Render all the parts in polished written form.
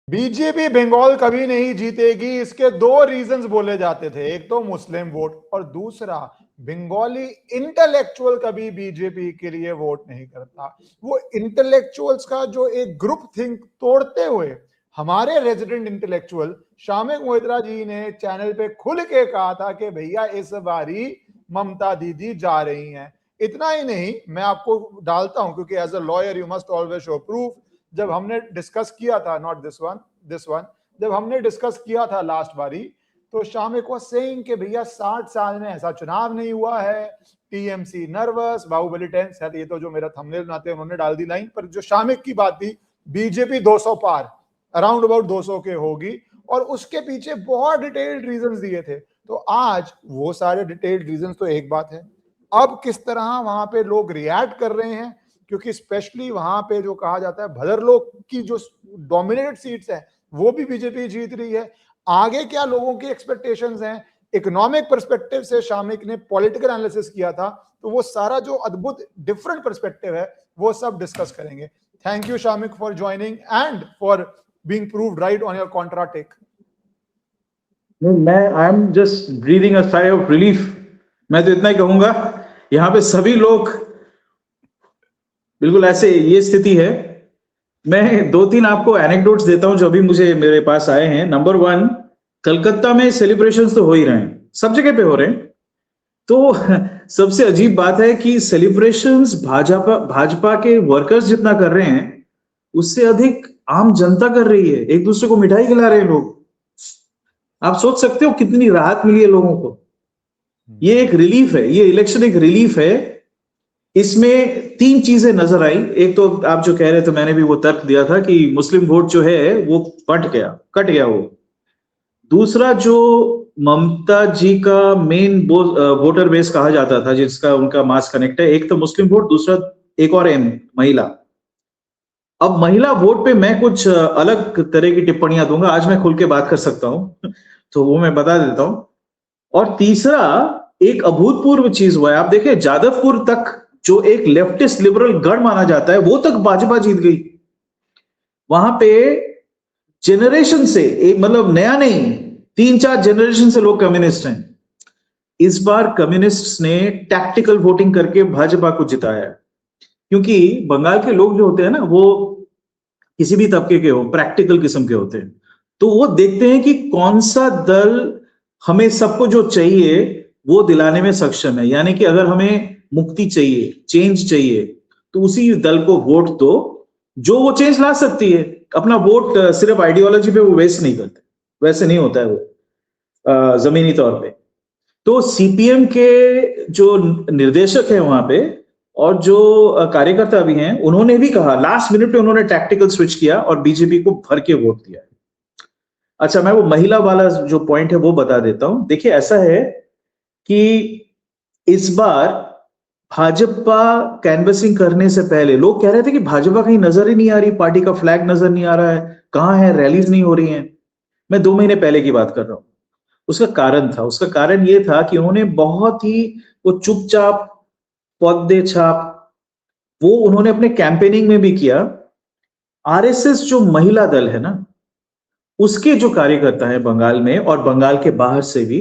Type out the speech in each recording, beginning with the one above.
BJP Bengal कभी नहीं जीतेगी, इसके दो रीजंस बोले जाते थे। एक तो मुस्लिम वोट और दूसरा बंगाली इंटेलेक्चुअल कभी बीजेपी के लिए वोट नहीं करता। वो इंटेलेक्चुअल्स का जो एक ग्रुप थिंक तोड़ते हुए हमारे रेजिडेंट इंटेलेक्चुअल शामिक मोहित्रा जी ने चैनल पे खुल के कहा था कि भैया इस बारी ममता दीदी जा रही हैं। इतना ही नहीं, मैं आपको डालता हूं क्योंकि as a lawyer you must always show proof. जब हमने डिस्कस किया था, नॉट दिस वन, जब हमने डिस्कस किया था लास्ट बारी, तो शामिक वाज सेइंग कि भैया 60 साल में ऐसा चुनाव नहीं हुआ है, टीएमसी नर्वस, बाहुबली टेंस है। ये तो जो मेरा थंबनेल बनाते हैं उन्होंने डाल दी लाइन, पर जो शामिक की बात थी बीजेपी 200 पार, अराउंड अबाउट 200 के होगी, और उसके पीछे बहुत डिटेल्ड रीजंस दिए थे। तो आज वो सारे डिटेल्ड रीजंस तो एक बात है, अब किस तरह वहां पे लोग रिएक्ट कर रहे हैं, क्योंकि स्पेशली वहां पे जो कहा जाता है भदरलोक की जो डोमिनेटेड सीट्स हैं वो भी बीजेपी जीत रही है। आगे क्या लोगों की एक्सपेक्टेशंस हैं, इकोनॉमिक पर्सपेक्टिव से शामिक ने पॉलिटिकल एनालिसिस किया था, तो वो सारा जो अद्भुत डिफरेंट पर्सपेक्टिव है वो सब डिस्कस करेंगे। Thank you Shamik for joining and for being proved right on your contra take. मैं I am just breathing a sigh of relief. मैं तो इतना ही कहूंगा, यहाँ पे सभी लोग बिल्कुल ऐसे, ये स्थिति है। मैं दो तीन आपको एनेक्डोट्स देता हूं जो अभी मुझे मेरे पास आए हैं। नंबर वन, कलकत्ता में सेलिब्रेशंस तो हो ही रहे हैं, सब जगह पे हो रहे हैं। तो सबसे अजीब बात है कि सेलिब्रेशंस भाजपा के वर्कर्स जितना कर रहे हैं उससे अधिक आम जनता कर रही है। एक दूसरे को मिठाई खिला रहे हैं लोग। आप सोच सकते हो कितनी राहत मिली है लोगों को। ये एक रिलीफ है, ये इलेक्शन एक रिलीफ है। इसमें तीन चीजें नजर आई। एक तो आप जो कह रहे थे, मैंने भी वो तर्क दिया था कि मुस्लिम वोट जो है वो कट गया वो। दूसरा, जो ममता जी का मेन वोटर बेस कहा जाता था, जिसका उनका मास कनेक्ट है, एक तो मुस्लिम वोट, दूसरा एक और एम, महिला। अब महिला वोट पे मैं कुछ अलग तरह की टिप्पणियां दूंगा, आज मैं खुल के बात कर सकता हूं तो वो मैं बता देता हूं। और तीसरा, एक अभूतपूर्व चीज हुआ है। आप देखिए, जादवपुर तक जो एक लेफ्टिस्ट लिबरल गढ़ माना जाता है वो तक भाजपा जीत गई। वहां पे जनरेशन से, एक मतलब नया नहीं, 3-4 जनरेशन से लोग कम्युनिस्ट हैं। इस बार कम्युनिस्ट्स ने टैक्टिकल वोटिंग करके भाजपा को जिताया है। क्योंकि बंगाल के लोग जो होते हैं ना, वो किसी भी तबके के हो, प्रैक्टिकल किस्म के होते हैं। तो वो देखते हैं कि कौन सा दल हमें सबको जो चाहिए वो दिलाने में सक्षम है। यानी कि अगर हमें मुक्ति चाहिए, चेंज चाहिए, तो उसी दल को वोट दो जो वो चेंज ला सकती है। अपना वोट सिर्फ आइडियोलॉजी पे वो वेस्ट नहीं करते, वैसे नहीं होता है वो जमीनी तौर पे। तो सीपीएम के जो निर्देशक है वहां पे और जो कार्यकर्ता भी हैं, उन्होंने भी कहा, लास्ट मिनट पे उन्होंने टैक्टिकल स्विच किया और बीजेपी को भर के वोट दिया। अच्छा, मैं वो महिला वाला जो पॉइंट है वो बता देता हूं। देखिए, ऐसा है कि इस बार भाजपा कैनवसिंग करने से पहले लोग कह रहे थे कि भाजपा कहीं नजर ही नहीं आ रही, पार्टी का फ्लैग नजर नहीं आ रहा है, कहां है, रैलीज नहीं हो रही हैं। मैं 2 महीने पहले की बात कर रहा हूं। उसका कारण ये था कि उन्होंने बहुत ही वो चुपचाप पौधे छाप वो उन्होंने अपने कैंपेनिंग में भी किया। आरएसएस जो महिला दल है ना, उसके जो कार्यकर्ता है बंगाल में और बंगाल के बाहर से भी,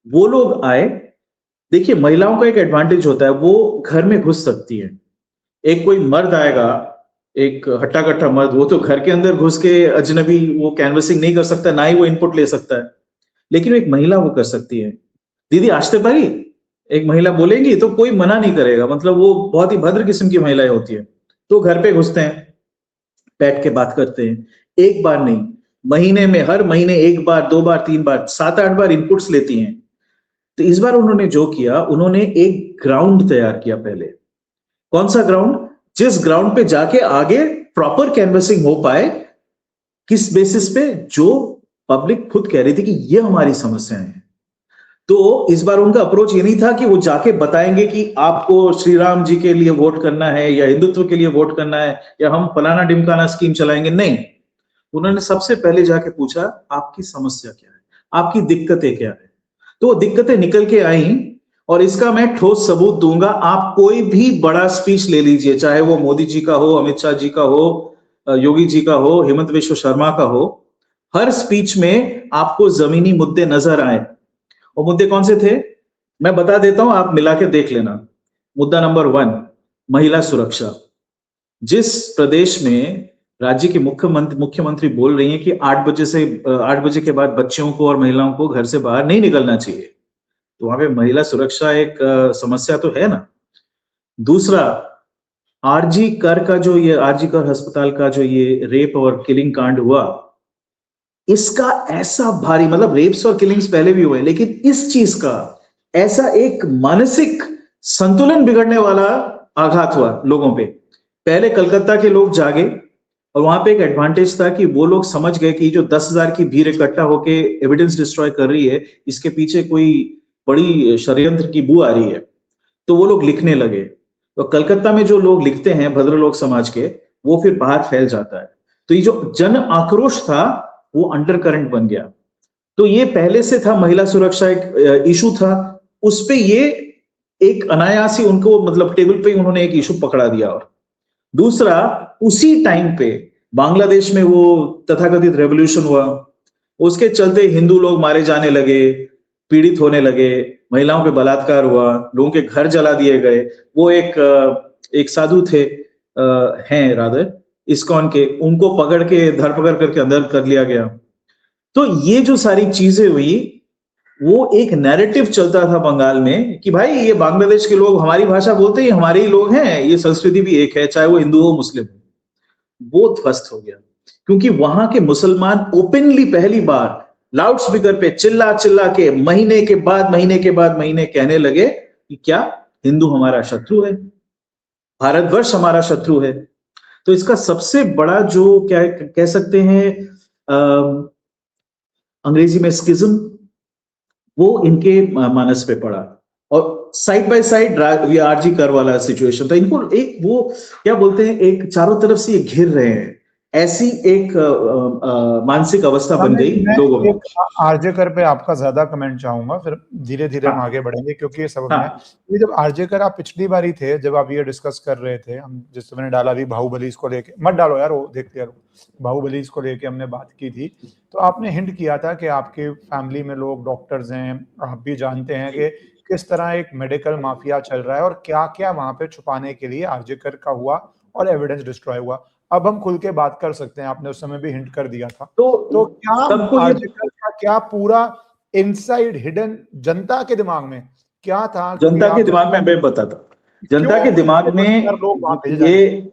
वो लोग आए। देखिए, महिलाओं का एक एडवांटेज होता है, वो घर में घुस सकती है। एक कोई मर्द आएगा, एक हट्टा कट्टा मर्द, वो तो घर के अंदर घुस के अजनबी वो कैनवसिंग नहीं कर सकता, ना ही वो इनपुट ले सकता है। लेकिन एक महिला वो कर सकती है। दीदी आजते पारी एक महिला बोलेंगी तो कोई मना नहीं करेगा, मतलब वो बहुत ही भद्र किस्म की महिलाएं होती है। तो घर पे घुसते हैं, बैठ के बात करते हैं। एक बार नहीं, महीने में, हर महीने 1 बार, 2 बार, 3 बार, 7-8 बार इनपुट्स लेती हैं। तो इस बार उन्होंने जो किया, उन्होंने एक ग्राउंड तैयार किया पहले। कौन सा ग्राउंड? जिस ग्राउंड पे जाके आगे प्रॉपर कैनवसिंग हो पाए। किस बेसिस पे? जो पब्लिक खुद कह रही थी कि ये हमारी समस्याएं हैं। तो इस बार उनका अप्रोच ये नहीं था कि वो जाके बताएंगे कि आपको श्री राम जी के लिए वोट करना है या हिंदुत्व के लिए वोट करना है या हम फलाना डिमकाना स्कीम चलाएंगे। नहीं, उन्होंने सबसे पहले जाके पूछा, आपकी समस्या क्या है, आपकी दिक्कतें क्या है। तो वो दिक्कतें निकल के आई और इसका मैं ठोस सबूत दूंगा। आप कोई भी बड़ा स्पीच ले लीजिए, चाहे वो मोदी जी का हो, अमित शाह जी का हो, योगी जी का हो, हेमंत विश्व शर्मा का हो, हर स्पीच में आपको जमीनी मुद्दे नजर आए। और मुद्दे कौन से थे मैं बता देता हूं, आप मिला के देख लेना। मुद्दा नंबर 1, महिला सुरक्षा। जिस प्रदेश में राज्य की मुख्यमंत्री बोल रही हैं कि 8 बजे के बाद बच्चों को और महिलाओं को घर से बाहर नहीं निकलना चाहिए, तो वहां पे महिला सुरक्षा एक समस्या तो है ना। दूसरा, आरजी कर अस्पताल का जो ये रेप और किलिंग कांड हुआ, इसका ऐसा भारी, मतलब रेप्स और किलिंग्स पहले भी हुए, लेकिन इस चीज का ऐसा एक मानसिक संतुलन बिगड़ने वाला आघात हुआ लोगों पे। पहले कलकत्ता के लोग जागे और वहां पे एक एडवांटेज था कि वो लोग समझ गए कि जो 10,000 की भीड़ इकट्ठा होके एविडेंस डिस्ट्रॉय कर रही है, इसके पीछे कोई बड़ी षड्यंत्र की बू आ रही है। तो वो लोग लिखने लगे। तो कलकत्ता में जो लोग लिखते हैं भद्रलोक समाज के, वो फिर बाहर फैल जाता है। तो ये जो जन आक्रोश था वो अंडर करंट बन गया। तो ये पहले से था, महिला सुरक्षा एक इशू था, उस पे ये एक अनायास ही उनको, मतलब टेबल पे उन्होंने एक इशू पकड़ा दिया। और दूसरा, उसी टाइम पे बांग्लादेश में वो तथाकथित रेवोल्यूशन हुआ, उसके चलते हिंदू लोग मारे जाने लगे, पीड़ित होने लगे, महिलाओं पे बलात्कार हुआ, लोगों के घर जला दिए गए। वो एक साधु थे, हैं रादर इस्कॉन के, उनको पकड़ के धरपकड़ करके अंदर कर लिया गया। तो ये जो सारी चीजें हुई, वो एक नैरेटिव चलता था बंगाल में कि भाई ये बांग्लादेश के लोग हमारी भाषा बोलते हैं, हमारे ही लोग हैं, ये संस्कृति भी एक है, चाहे वो हिंदू हो मुस्लिम हो। वो ध्वस्त हो गया क्योंकि वहां के मुसलमान ओपनली पहली बार लाउड स्पीकर पे चिल्ला चिल्ला के महीने के बाद महीने कहने लगे कि क्या हिंदू हमारा शत्रु है, भारतवर्ष हमारा शत्रु है। तो इसका सबसे बड़ा जो क्या कह सकते हैं अंग्रेजी में स्किज्म, वो इनके मानस पे पड़ा। और साइड बाय साइड आरजी कर वाला सिचुएशन था। इनको एक वो क्या बोलते हैं, एक चारों तरफ से ये घिर रहे हैं, ऐसी एक मानसिक अवस्था बन गई लोगों में। आरजे कर पे आपका ज्यादा कमेंट चाहूंगा, फिर धीरे धीरे हम आगे बढ़ेंगे क्योंकि ये सब में ये जब आरजे कर आप पिछली बार ही थे, जब आप ये डिस्कस कर रहे थे, हम जिस मैंने डाला भी बाहुबली इसको लेके, मत डालो यार वो देखते यार, बाहुबली इसको लेके हमने बात की थी, तो आपने हिंट किया था कि आपके फैमिली में लोग डॉक्टर्स हैं, आप भी जानते हैं कि किस तरह एक मेडिकल माफिया चल रहा है और क्या क्या वहां पे छुपाने के लिए आरजे कर का हुआ और एविडेंस डिस्ट्रॉय हुआ। अब हम खुल के बात कर सकते हैं, आपने उस समय भी हिंट कर दिया था। तो क्या आर्टिकल का क्या पूरा इनसाइड हिडन जनता के दिमाग में क्या था? जनता के दिमाग में मैं बताता, जनता के दिमाग में ये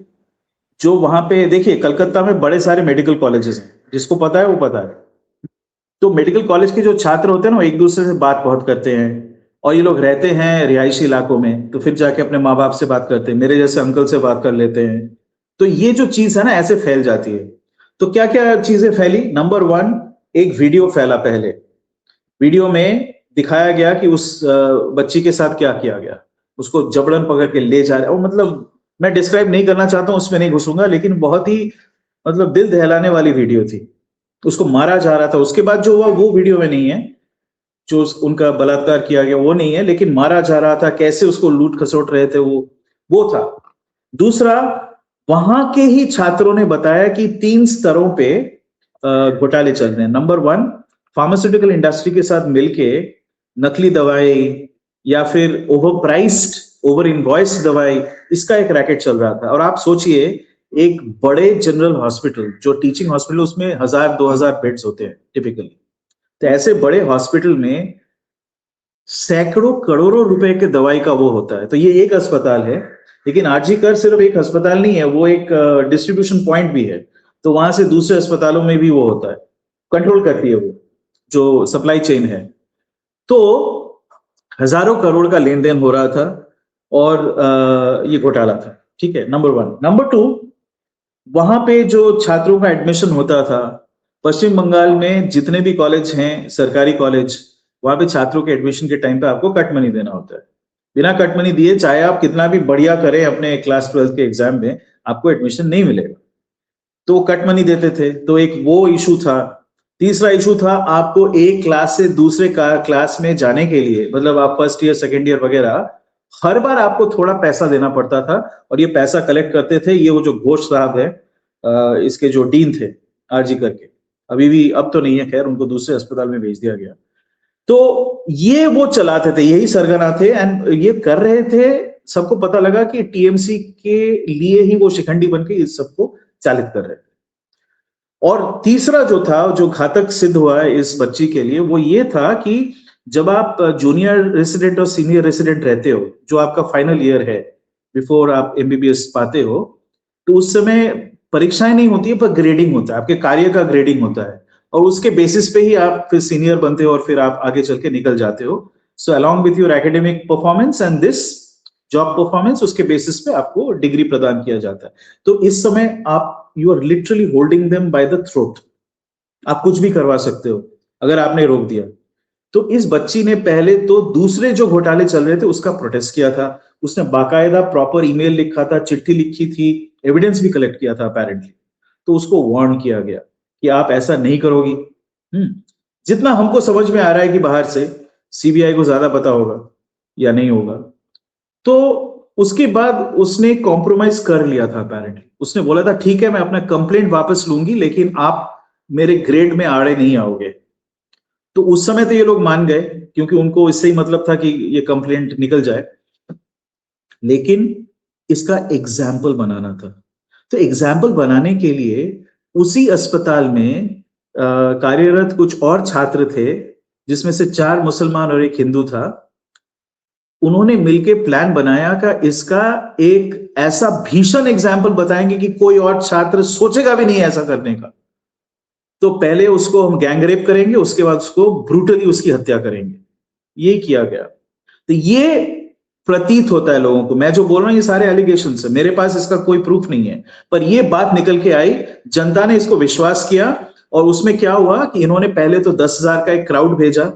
जो वहां पे देखिए, कलकत्ता में बड़े सारे मेडिकल कॉलेजेस हैं, जिसको पता है वो पता है। तो मेडिकल कॉलेज के जो छात्र होते हैं ना, एक दूसरे से बात बहुत करते हैं, और ये लोग रहते हैं रिहायशी इलाकों में, तो फिर जाके अपने माँ बाप से बात करते हैं, मेरे जैसे अंकल से बात कर लेते हैं। तो ये जो चीज है ना, ऐसे फैल जाती है। तो क्या क्या चीजें फैली? नंबर 1, एक वीडियो फैला। पहले वीडियो में दिखाया गया कि उस बच्ची के साथ क्या किया गया, उसको जबरन पकड़ के ले जा रहे, और मतलब मैं डिस्क्राइब नहीं करना चाहता हूं, उसमें नहीं घुसूंगा, लेकिन बहुत ही मतलब दिल दहलाने वाली वीडियो थी। उसको मारा जा रहा था, उसके बाद जो हुआ वो वीडियो में नहीं है, जो उनका बलात्कार किया गया वो नहीं है, लेकिन मारा जा रहा था, कैसे उसको लूट खसोट रहे थे, वो था। दूसरा, वहां के ही छात्रों ने बताया कि 3 स्तरों पे घोटाले चल रहे हैं। नंबर 1, फार्मास्यूटिकल इंडस्ट्री के साथ मिलके नकली दवाई या फिर ओवर प्राइस्ड, ओवर इनवॉइस दवाई, इसका एक रैकेट चल रहा था। और आप सोचिए, एक बड़े जनरल हॉस्पिटल, जो टीचिंग हॉस्पिटल, उसमें 1000-2000 बेड्स होते हैं टिपिकली, तो ऐसे बड़े हॉस्पिटल में सैकड़ों करोड़ों रुपए के दवाई का वो होता है। तो ये एक अस्पताल है, लेकिन आरजी कर सिर्फ एक अस्पताल नहीं है, वो एक डिस्ट्रीब्यूशन पॉइंट भी है। तो वहां से दूसरे अस्पतालों में भी वो होता है, कंट्रोल करती है वो जो सप्लाई चेन है। तो हजारों करोड़ का लेन देन हो रहा था और ये घोटाला था। ठीक है, नंबर 1। नंबर 2, वहां पे जो छात्रों का एडमिशन होता था, पश्चिम बंगाल में जितने भी कॉलेज हैं सरकारी कॉलेज, वहां पे छात्रों के एडमिशन के टाइम पे आपको कट मनी देना होता है। बिना कट मनी दिए चाहे आप कितना भी बढ़िया करें अपने क्लास 12 के एग्जाम में, आपको एडमिशन नहीं मिलेगा। तो कट मनी देते थे, तो एक वो इशू था। तीसरा इशू था, आपको एक क्लास से दूसरे क्लास में जाने के लिए, मतलब आप फर्स्ट ईयर सेकेंड ईयर वगैरह, हर बार आपको थोड़ा पैसा देना पड़ता था। और ये पैसा कलेक्ट करते थे ये वो जो घोष साहब है, इसके जो डीन थे आरजी करके, अभी भी, अब तो नहीं है खैर, उनको दूसरे अस्पताल में भेज दिया गया। तो ये वो चलाते थे, यही सरगना थे, एंड ये कर रहे थे। सबको पता लगा कि टीएमसी के लिए ही वो शिखंडी बनके इस सबको चालित कर रहे थे। और तीसरा जो था, जो घातक सिद्ध हुआ है इस बच्ची के लिए, वो ये था कि जब आप जूनियर रेसिडेंट और सीनियर रेसिडेंट रहते हो, जो आपका फाइनल ईयर है बिफोर आप एमबीबीएस पाते हो, तो उस समय परीक्षाएं नहीं होती है, पर ग्रेडिंग होता है, आपके कार्य का ग्रेडिंग होता है, और उसके बेसिस पे ही आप फिर सीनियर बनते हो और फिर आप आगे चल के निकल जाते हो। So along with your academic performance and this job performance, उसके बेसिस पे आपको डिग्री प्रदान किया जाता है। तो इस समय आप, you are literally holding them by the throat, आप कुछ भी करवा सकते हो अगर आपने रोक दिया। तो इस बच्ची ने पहले तो दूसरे जो घोटाले चल रहे थे उसका प्रोटेस्ट किया था, उसने बाकायदा प्रॉपर ईमेल लिखा था, चिट्ठी लिखी थी, एविडेंस भी कलेक्ट किया था अपेरेंटली। तो उसको वार्न किया गया कि आप ऐसा नहीं करोगी। जितना हमको समझ में आ रहा है कि बाहर से सीबीआई को ज्यादा पता होगा या नहीं होगा। तो उसके बाद उसने कॉम्प्रोमाइज कर लिया था अपेरेंटली, उसने बोला था ठीक है मैं अपना कंप्लेंट वापस लूंगी, लेकिन आप मेरे ग्रेड में आड़े नहीं आओगे। तो उस समय तो ये लोग मान गए, क्योंकि उनको इससे ही मतलब था कि ये कंप्लेंट निकल जाए, लेकिन इसका एग्जाम्पल बनाना था। तो एग्जाम्पल बनाने के लिए उसी अस्पताल में कार्यरत कुछ और छात्र थे, जिसमें से 4 मुसलमान और 1 हिंदू था। उन्होंने मिलके प्लान बनाया कि इसका एक ऐसा भीषण एग्जाम्पल बताएंगे कि कोई और छात्र सोचेगा भी नहीं ऐसा करने का। तो पहले उसको हम गैंगरेप करेंगे, उसके बाद उसको ब्रूटली उसकी हत्या करेंगे। ये किया गया। तो ये प्रतीत होता है लोगों को, मैं जो बोल रहा हूं ये सारे एलिगेशन है, मेरे पास इसका कोई प्रूफ नहीं है, पर ये बात निकल के आई, जनता ने इसको विश्वास किया। और उसमें क्या हुआ कि इन्होंने पहले तो 10,000 का एक क्राउड भेजा,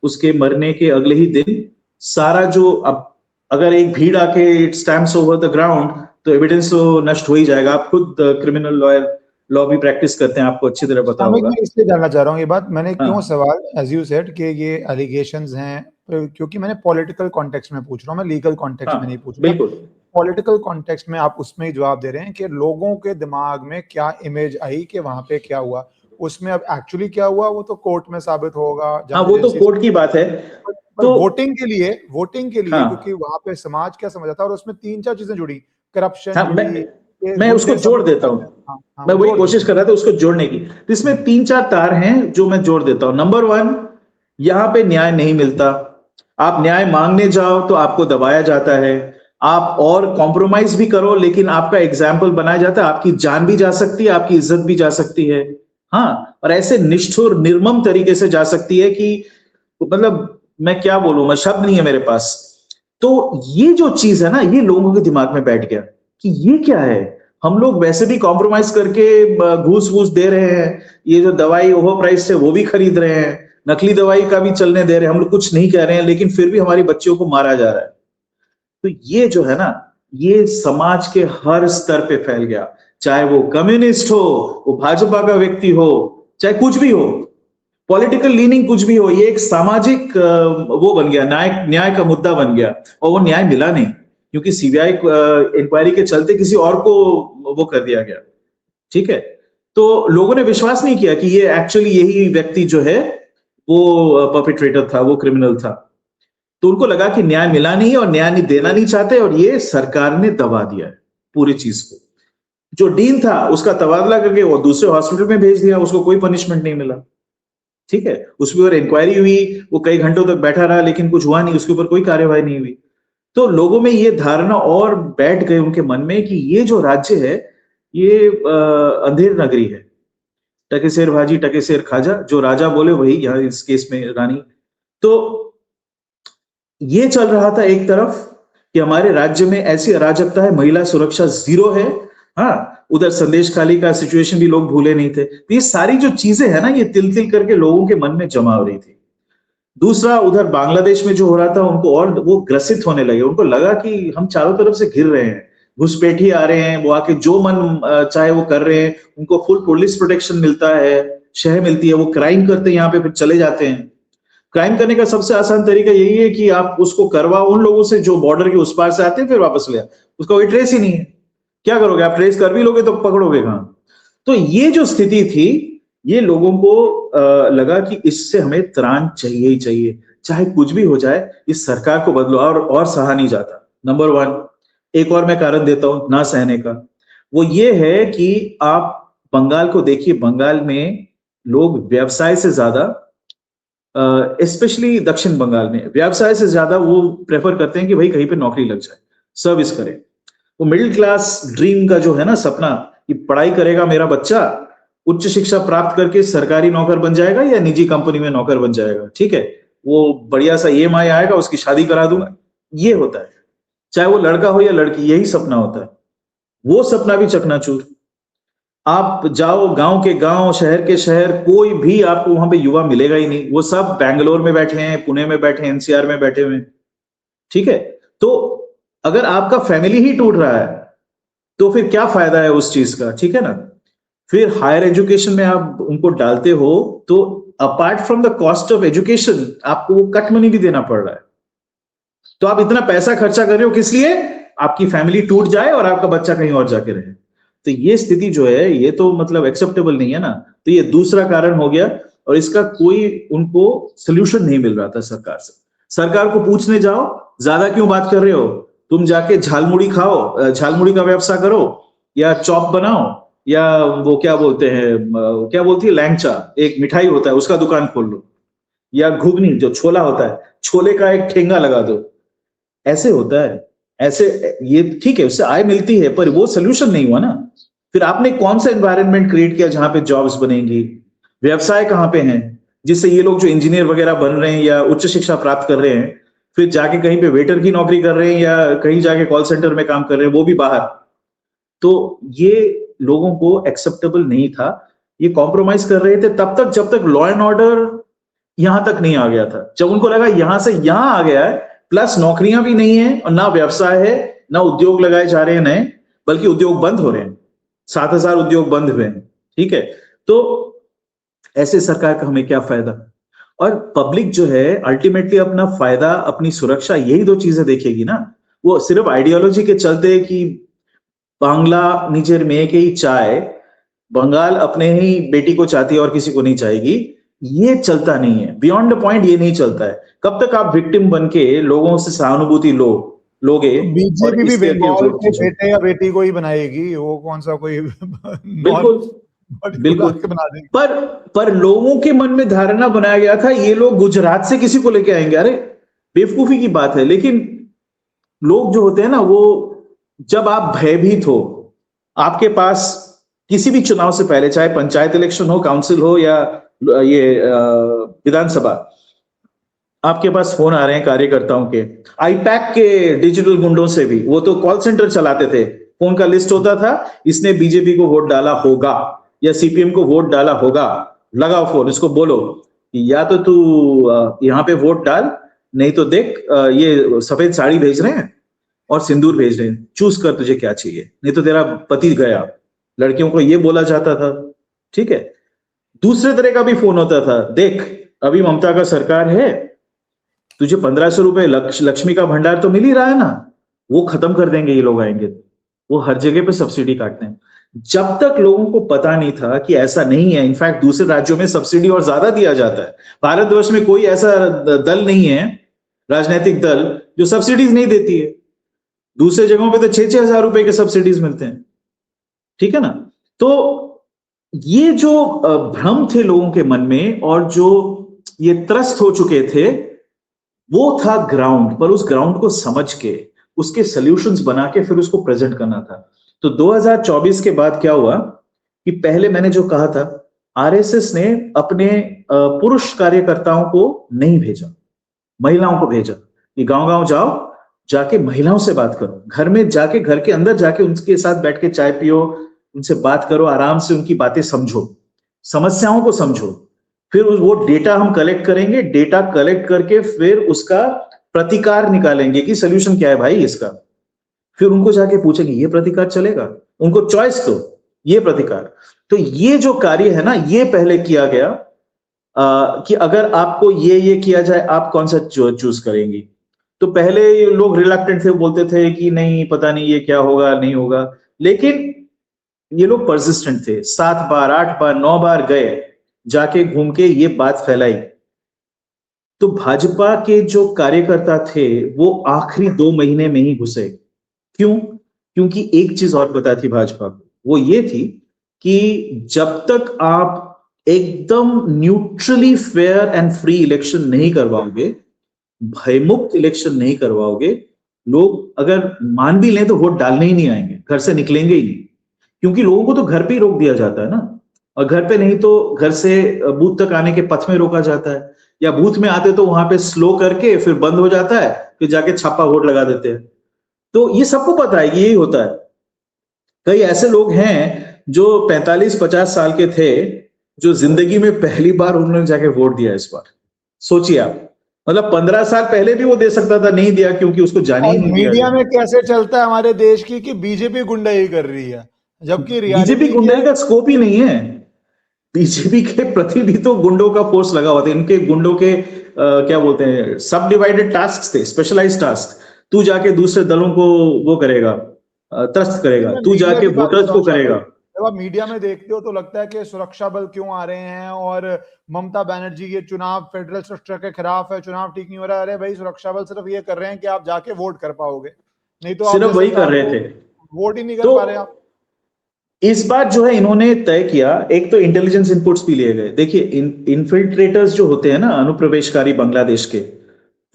उसके मरने के अगले ही दिन सारा जो, अब अगर एक भीड़ आके it stamps over the ground, तो एविडेंस तो नष्ट हो ही जाएगा। आप खुद क्रिमिनल लॉ भी प्रैक्टिस करते हैं, आपको अच्छी तरह पता होगा। मैं इसलिए जानना चाह रहा हूँ ये बात, मैंने क्यों हाँ। सवाल एज यू सेड कि ये एलिगेशंस हैं, क्योंकि मैंने पॉलिटिकल कॉन्टेक्स्ट में पूछ रहा हूँ, मैं लीगल कॉन्टेक्स्ट में नहीं पूछ रहा। बिल्कुल पॉलिटिकल कॉन्टेक्स्ट में आप उसमें ही जवाब दे रहे हैं कि लोगों के दिमाग में क्या इमेज आई कि वहां पे क्या हुआ। उसमें अब एक्चुअली क्या हुआ वो तो कोर्ट में साबित होगा। हाँ, वो तो कोर्ट की बात है। तो वोटिंग के लिए हाँ, क्योंकि वहां पे समाज क्या समझ आता है, और उसमें 3-4 चीजें जुड़ी, करप्शन हाँ, जुड़ी, मैं उसको जोड़ देता हूँ। मैं वही कोशिश कर रहा था उसको जोड़ने की। इसमें 3-4 तार हैं जो मैं जोड़ देता हूँ। नंबर 1, यहाँ पे न्याय नहीं मिलता। आप न्याय मांगने जाओ तो आपको दबाया जाता है, आप और कॉम्प्रोमाइज भी करो लेकिन आपका एग्जाम्पल बनाया जाता है, आपकी जान भी जा सकती है, आपकी इज्जत भी जा सकती है। हाँ, और ऐसे निष्ठुर निर्मम तरीके से जा सकती है कि मतलब मैं क्या बोलूं, मैं शब्द नहीं है मेरे पास। तो ये जो चीज है ना, ये लोगों के दिमाग में बैठ गया कि ये क्या है, हम लोग वैसे भी कॉम्प्रोमाइज करके घूस वूस दे रहे हैं, ये जो दवाई ओवर प्राइस है वो भी खरीद रहे हैं, नकली दवाई का भी चलने दे रहे हैं, हम लोग कुछ नहीं कह रहे हैं, लेकिन फिर भी हमारी बच्चियों को मारा जा रहा है। तो ये जो है ना, ये समाज के हर स्तर पे फैल गया, चाहे वो कम्युनिस्ट हो, वो भाजपा का व्यक्ति हो, चाहे कुछ भी हो, पॉलिटिकल लीनिंग कुछ भी हो, ये एक सामाजिक वो बन गया, न्याय का मुद्दा बन गया। और वो न्याय मिला नहीं, क्योंकि सीबीआई इंक्वायरी के चलते किसी और को वो कर दिया गया। ठीक है, तो लोगों ने विश्वास नहीं किया कि ये एक्चुअली यही व्यक्ति जो है वो परपेट्रेटर था, वो क्रिमिनल था। तो उनको लगा कि न्याय मिला नहीं और न्याय नहीं देना नहीं चाहते, और ये सरकार ने दबा दिया है पूरी चीज को। जो डीन था उसका तबादला करके वो दूसरे हॉस्पिटल में भेज दिया, उसको कोई पनिशमेंट नहीं मिला। ठीक है, उसके ऊपर इंक्वायरी हुई, वो कई घंटों तक बैठा रहा लेकिन कुछ हुआ नहीं, उसके ऊपर कोई कार्यवाही नहीं हुई। तो लोगों में ये धारणा और बैठ गई उनके मन में कि ये जो राज्य है ये अंधेर नगरी है, टके शेर भाजी टके शेर खाजा, जो राजा बोले वही, यहाँ इस केस में रानी। तो ये चल रहा था एक तरफ कि हमारे राज्य में ऐसी अराजकता है, महिला सुरक्षा 0 है। हाँ, उधर संदेश खाली का सिचुएशन भी लोग भूले नहीं थे। तो ये सारी जो चीजें है ना, ये तिल तिल करके लोगों के मन में जमा हो रही थी। दूसरा, उधर बांग्लादेश में जो हो रहा था, उनको और वो ग्रसित होने लगे, उनको लगा कि हम चारों तरफ से घिर रहे हैं, घुसपैठी आ रहे हैं, वो आके जो मन चाहे वो कर रहे हैं, उनको फुल पुलिस प्रोटेक्शन मिलता है, शह मिलती है, वो क्राइम करते हैं यहाँ पे, फिर चले जाते हैं। क्राइम करने का सबसे आसान तरीका यही है कि आप उसको करवाओ उन लोगों से जो बॉर्डर के उस पार से आते हैं, फिर वापस ले आओ, उसका कोई ट्रेस ही नहीं है। क्या करोगे आप, ट्रेस कर भी लोगे तो पकड़ोगे कहां। तो ये जो स्थिति थी, ये लोगों को लगा कि इससे हमें त्राण चाहिए ही चाहिए, चाहे कुछ भी हो जाए, इस सरकार को बदलो, और सहा नहीं जाता। Number one. एक और मैं कारण देता हूं ना सहने का, वो ये है कि आप बंगाल को देखिए, बंगाल में लोग व्यवसाय से ज्यादा, स्पेशली दक्षिण बंगाल में व्यवसाय से ज्यादा वो प्रेफर करते हैं कि भाई कहीं पे नौकरी लग जाए, सर्विस करे। वो मिडिल क्लास ड्रीम का जो है ना सपना, कि पढ़ाई करेगा मेरा बच्चा, उच्च शिक्षा प्राप्त करके सरकारी नौकर बन जाएगा या निजी कंपनी में नौकर बन जाएगा, ठीक है, वो बढ़िया सा EMI आएगा, उसकी शादी करा दूंगा, ये होता है। चाहे वो लड़का हो या लड़की, यही सपना होता है। वो सपना भी चकनाचूर। आप जाओ गांव के गांव, शहर के शहर, कोई भी आपको वहां पे युवा मिलेगा ही नहीं। वो सब बैंगलोर में बैठे हैं, पुणे में बैठे हैं, NCR में बैठे हुए हैं, ठीक है। तो अगर आपका फैमिली ही टूट रहा है तो फिर क्या फायदा है उस चीज का, ठीक है ना। फिर हायर एजुकेशन में आप उनको डालते हो तो apart from the cost of education आपको वो कट मनी भी देना पड़ रहा है। तो आप इतना पैसा खर्चा कर रहे हो किस लिए? आपकी फैमिली टूट जाए और आपका बच्चा कहीं और जाके रहे। तो ये स्थिति जो है, ये तो मतलब एक्सेप्टेबल नहीं है ना। तो ये दूसरा कारण हो गया, और इसका कोई उनको सोल्यूशन नहीं मिल रहा था सरकार से। सरकार को पूछने जाओ, ज्यादा क्यों बात कर रहे हो, तुम जाके झालमुड़ी खाओ, झालमुड़ी का व्यवसाय करो, या चॉप बनाओ, या वो क्या बोलते हैं, क्या बोलती है, लैंगचा, एक मिठाई होता है उसका दुकान खोल लो, या घुगनी जो छोला होता है, छोले का एक ठेंगा लगा दो। ऐसे होता है, ऐसे ये ठीक है, उससे आय मिलती है, पर वो सोल्यूशन नहीं हुआ ना। फिर आपने कौन सा एनवायरनमेंट क्रिएट किया जहां पे जॉब्स बनेंगी, व्यवसाय कहां पे हैं, जिससे ये लोग जो इंजीनियर वगैरह बन रहे हैं या उच्च शिक्षा प्राप्त कर रहे हैं, फिर जाके कहीं पे वेटर की नौकरी कर रहे हैं या कहीं जाके कॉल सेंटर में काम कर रहे हैं, वो भी बाहर। तो ये लोगों को एक्सेप्टेबल नहीं था। ये कॉम्प्रोमाइज कर रहे थे तब तक जब तक लॉ एंड ऑर्डर यहां तक नहीं आ गया था। जब उनको लगा यहां से यहां आ गया है, प्लस नौकरियां भी नहीं है और ना व्यवसाय है, ना उद्योग लगाए जा रहे हैं नए, बल्कि उद्योग बंद हो रहे हैं, 7,000 उद्योग बंद हुए हैं, ठीक है। तो ऐसे सरकार का हमें क्या फायदा। और पब्लिक जो है अल्टीमेटली अपना फायदा, अपनी सुरक्षा, यही दो चीजें देखेगी ना। वो सिर्फ आइडियोलॉजी के चलते कि बांग्ला निजेर में के ही चाय, बंगाल अपने ही बेटी को चाहती है और किसी को नहीं चाहेगी, ये चलता नहीं है। बियॉन्ड द पॉइंट ये नहीं चलता है। कब तक आप विक्टिम बन के लोगों से सहानुभूति लोगे, और बीजेपी भी इसके लिए बंगाल वोट के कीजिए। बेटे या बेटी को ही बनाएगी, वो कौन सा कोई बिल्कुल बिल्कुल। बना देगी। पर लोगों के मन में धारणा बनाया गया था ये लोग गुजरात से किसी को लेके आएंगे। अरे बेवकूफी की बात है। लेकिन लोग जो होते हैं ना, वो जब आप भयभीत हो, आपके पास किसी भी चुनाव से पहले, चाहे पंचायत इलेक्शन हो, काउंसिल हो, या ये विधानसभा, आपके पास फोन आ रहे हैं कार्यकर्ताओं के, आईपैक के डिजिटल गुंडों से भी। वो तो कॉल सेंटर चलाते थे, फोन का लिस्ट होता था, इसने बीजेपी को वोट डाला होगा या CPM को वोट डाला होगा, लगाओ फोन, इसको बोलो या तो तू यहाँ पे वोट डाल, नहीं तो देख ये सफेद साड़ी भेज रहे हैं और सिंदूर भेज रहे हैं, चूज कर तुझे क्या चाहिए, नहीं तो तेरा पति गया। लड़कियों को ये बोला जाता था, ठीक है। दूसरे तरह का भी फोन होता था, देख अभी ममता का सरकार है, तुझे 1500 रुपए लक्ष्मी का भंडार तो मिल ही रहा है ना, वो खत्म कर देंगे ये लोग आएंगे, वो हर जगह पे सब्सिडी काटते हैं। जब तक लोगों को पता नहीं था कि ऐसा नहीं है, इनफैक्ट दूसरे राज्यों में सब्सिडी और ज्यादा दिया जाता है। भारतवर्ष में कोई ऐसा दल नहीं है, राजनीतिक दल, जो सब्सिडीज नहीं देती है। दूसरे जगहों पे तो 6-6 हजार रुपए के सब्सिडीज मिलते हैं, ठीक है ना। तो ये जो भ्रम थे लोगों के मन में, और जो ये त्रस्त हो चुके थे, वो था ग्राउंड पर। उस ग्राउंड को समझ के, उसके सॉल्यूशंस बना के फिर उसको प्रेजेंट करना था। तो 2024 के बाद क्या हुआ कि पहले मैंने जो कहा था, RSS ने अपने पुरुष कार्यकर्ताओं को नहीं भेजा, महिलाओं को भेजा कि गांव-गांव जाओ, जाके महिलाओं से बात करो, घर में जाके, घर के अंदर जाके उनके साथ बैठ के चाय पियो, उनसे बात करो, आराम से उनकी बातें समझो, समस्याओं को समझो। फिर वो डेटा हम कलेक्ट करेंगे, डेटा कलेक्ट करके फिर उसका प्रतिकार निकालेंगे कि सोल्यूशन क्या है भाई इसका। फिर उनको जाके पूछेंगे ये प्रतिकार चलेगा, उनको चॉइस दो, ये प्रतिकार। तो ये जो कार्य है ना, ये पहले किया गया कि अगर आपको ये किया जाए, आप कौन सा चूज करेंगी। तो पहले लोग रिलक्टेंट थे, बोलते थे कि नहीं पता नहीं ये क्या होगा, नहीं होगा। लेकिन ये लोग परसिस्टेंट थे, 7 बार 8 बार 9 बार गए, जाके घूम के ये बात फैलाई। तो भाजपा के जो कार्यकर्ता थे वो आखिरी 2 महीने में ही घुसे। क्यों? क्योंकि एक चीज और पता थी भाजपा को, वो ये थी कि जब तक आप एकदम neutrally fair and free election नहीं करवाओगे, भयमुक्त इलेक्शन नहीं करवाओगे, लोग अगर मान भी लें तो वोट डालने ही नहीं आएंगे, घर से निकलेंगे ही नहीं। क्योंकि लोगों को तो घर पे ही रोक दिया जाता है ना, और घर पे नहीं तो घर से बूथ तक आने के पथ में रोका जाता है, या बूथ में आते तो वहां पे स्लो करके फिर बंद हो जाता है, फिर जाके छापा वोट लगा देते हैं। तो ये सबको पता है कि यही होता है। कई ऐसे लोग हैं जो 45-50 साल के थे, जो जिंदगी में पहली बार उन्होंने जाके वोट दिया इस बार। सोचिए आप, मतलब 15 साल पहले भी वो दे सकता था, नहीं दिया क्योंकि उसको जाने ही और नहीं दिया मीडिया गया। में कैसे चलता है हमारे देश की कि बीजेपी गुंडाई कर रही है, जबकि बीजेपी रियलिटी गुंडाई का स्कोप ही नहीं है। बीजेपी के प्रति भी तो गुंडों का फोर्स लगा हुआ था। इनके गुंडों के क्या बोलते हैं, सब डिवाइडेड टास्क थे, स्पेशलाइज्ड टास्क। तू जाके दूसरे दलों को वो करेगा, त्रस्त करेगा, मैं तू मीडिया जाके की बात कर वोटर्स रहा को हूँ शामिल। करेगा। जब आप मीडिया में देखते हो तो लगता है कि सुरक्षा बल क्यों आ रहे हैं और ममता बनर्जी ये चुनाव फेडरल स्ट्रक्चर के खिलाफ है, चुनाव ठीक नहीं हो रहा है। अरे भाई, सुरक्षा बल सिर्फ ये कर रहे हैं कि आप जाके वोट कर पाओगे, नहीं तो आप सिर्फ जैसे वही कर साहब रहे को थे। वोट ही नहीं कर तो पा रहे आप। इस बार जो है इन्होंने तय किया, एक तो इंटेलिजेंस इनपुट्स भी लिए गए। देखिए इन्फिल्ट्रेटर्स जो होते हैं ना, अनुप्रवेशकारी बांग्लादेश के,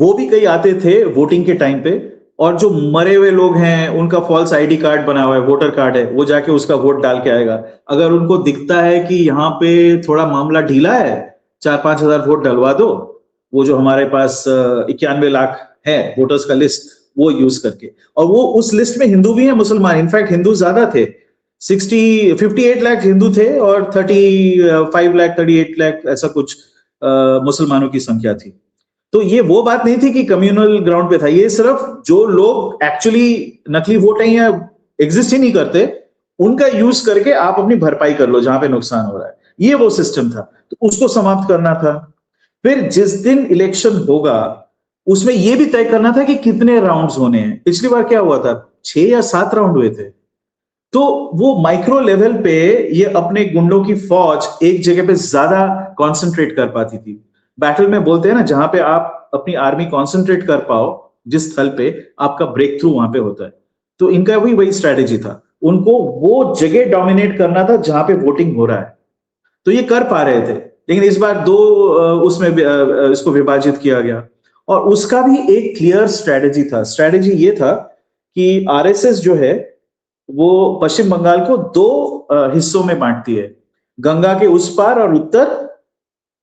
वो भी कई आते थे वोटिंग के टाइम पे, और जो मरे हुए लोग हैं उनका फॉल्स आईडी कार्ड बना हुआ है, वोटर कार्ड है, वो जाके उसका वोट डाल के आएगा। अगर उनको दिखता है कि यहाँ पे थोड़ा मामला ढीला है, 4-5 हजार वोट डलवा दो, वो जो हमारे पास 91 लाख है वोटर्स का लिस्ट, वो यूज करके। और वो उस लिस्ट में हिंदू भी है, मुसलमान, इनफैक्ट हिंदू ज्यादा थे। 58 लाख हिंदू थे और 35 लाख 38 लाख ऐसा कुछ मुसलमानों की संख्या थी। तो ये वो बात नहीं थी कि कम्युनल ग्राउंड पे था, ये सिर्फ जो लोग एक्चुअली नकली वोट हैं या एग्जिस्ट ही नहीं करते, उनका यूज करके आप अपनी भरपाई कर लो जहां पे नुकसान हो रहा है। ये वो सिस्टम था, तो उसको समाप्त करना था। फिर जिस दिन इलेक्शन होगा उसमें यह भी तय करना था कि कितने राउंड्स होने हैं। पिछली बार क्या हुआ था, 6 या 7 राउंड हुए थे। तो वो माइक्रो लेवल पे ये अपने गुंडों की फौज एक जगह पे ज्यादा कंसंट्रेट कर पाती थी। बैटल में बोलते हैं ना, जहां पे आप अपनी आर्मी कंसंट्रेट कर पाओ, जिस स्थल पे आपका ब्रेक थ्रू वहां पे होता है। तो इनका भी वही स्ट्रेटेजी था, उनको वो जगह डोमिनेट करना था जहां पे वोटिंग हो रहा है। तो ये कर पा रहे थे, लेकिन इस बार दो उसमें इसको विभाजित किया गया। और उसका भी एक क्लियर स्ट्रेटेजी था। स्ट्रेटेजी ये था कि आरएसएस जो है वो पश्चिम बंगाल को 2 हिस्सों में बांटती है, गंगा के उस पार और उत्तर,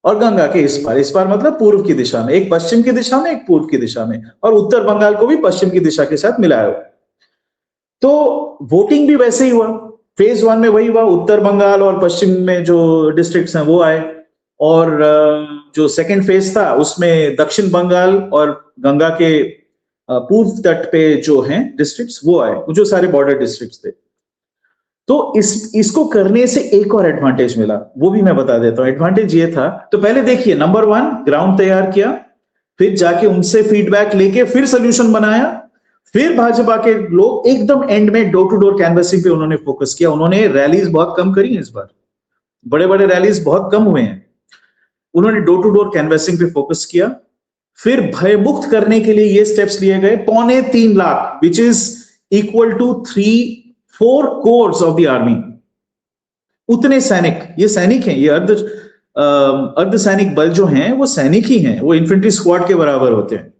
और गंगा के इस पार। इस पार मतलब पूर्व की दिशा में, एक पश्चिम की दिशा में, एक पूर्व की दिशा में, और उत्तर बंगाल को भी पश्चिम की दिशा के साथ मिलाया हुआ। तो वोटिंग भी वैसे ही हुआ, फेज 1 में वही हुआ, उत्तर बंगाल और पश्चिम में जो डिस्ट्रिक्ट्स हैं वो आए, और जो सेकंड फेज था उसमें दक्षिण बंगाल और गंगा के पूर्व तट पे जो हैं डिस्ट्रिक्ट्स वो आए, जो सारे बॉर्डर डिस्ट्रिक्ट्स थे। तो इसको करने से एक और एडवांटेज मिला, वो भी मैं बता देता हूं। एडवांटेज ये था, तो पहले देखिए, नंबर 1 ग्राउंड तैयार किया, फिर जाके उनसे फीडबैक लेके फिर सोल्यूशन बनाया। फिर भाजपा के लोग एकदम एंड में डोर टू डोर कैनवसिंग पे उन्होंने फोकस किया। उन्होंने रैलीज बहुत कम करी हैं इस बार, बड़े बड़े रैलीज बहुत कम हुए हैं। उन्होंने डोर टू डोर कैनवसिंग पे फोकस किया। फिर भयमुक्त करने के लिए ये स्टेप्स लिए गए, 3.25 lakh, which is equal to 3-4 corps of the army. उतने सैनिक, ये सैनिक हैं, ये अर्ध सैनिक बल जो हैं वो सैनिक ही हैं, वो इन्फेंट्री स्क्वाड के बराबर होते हैं।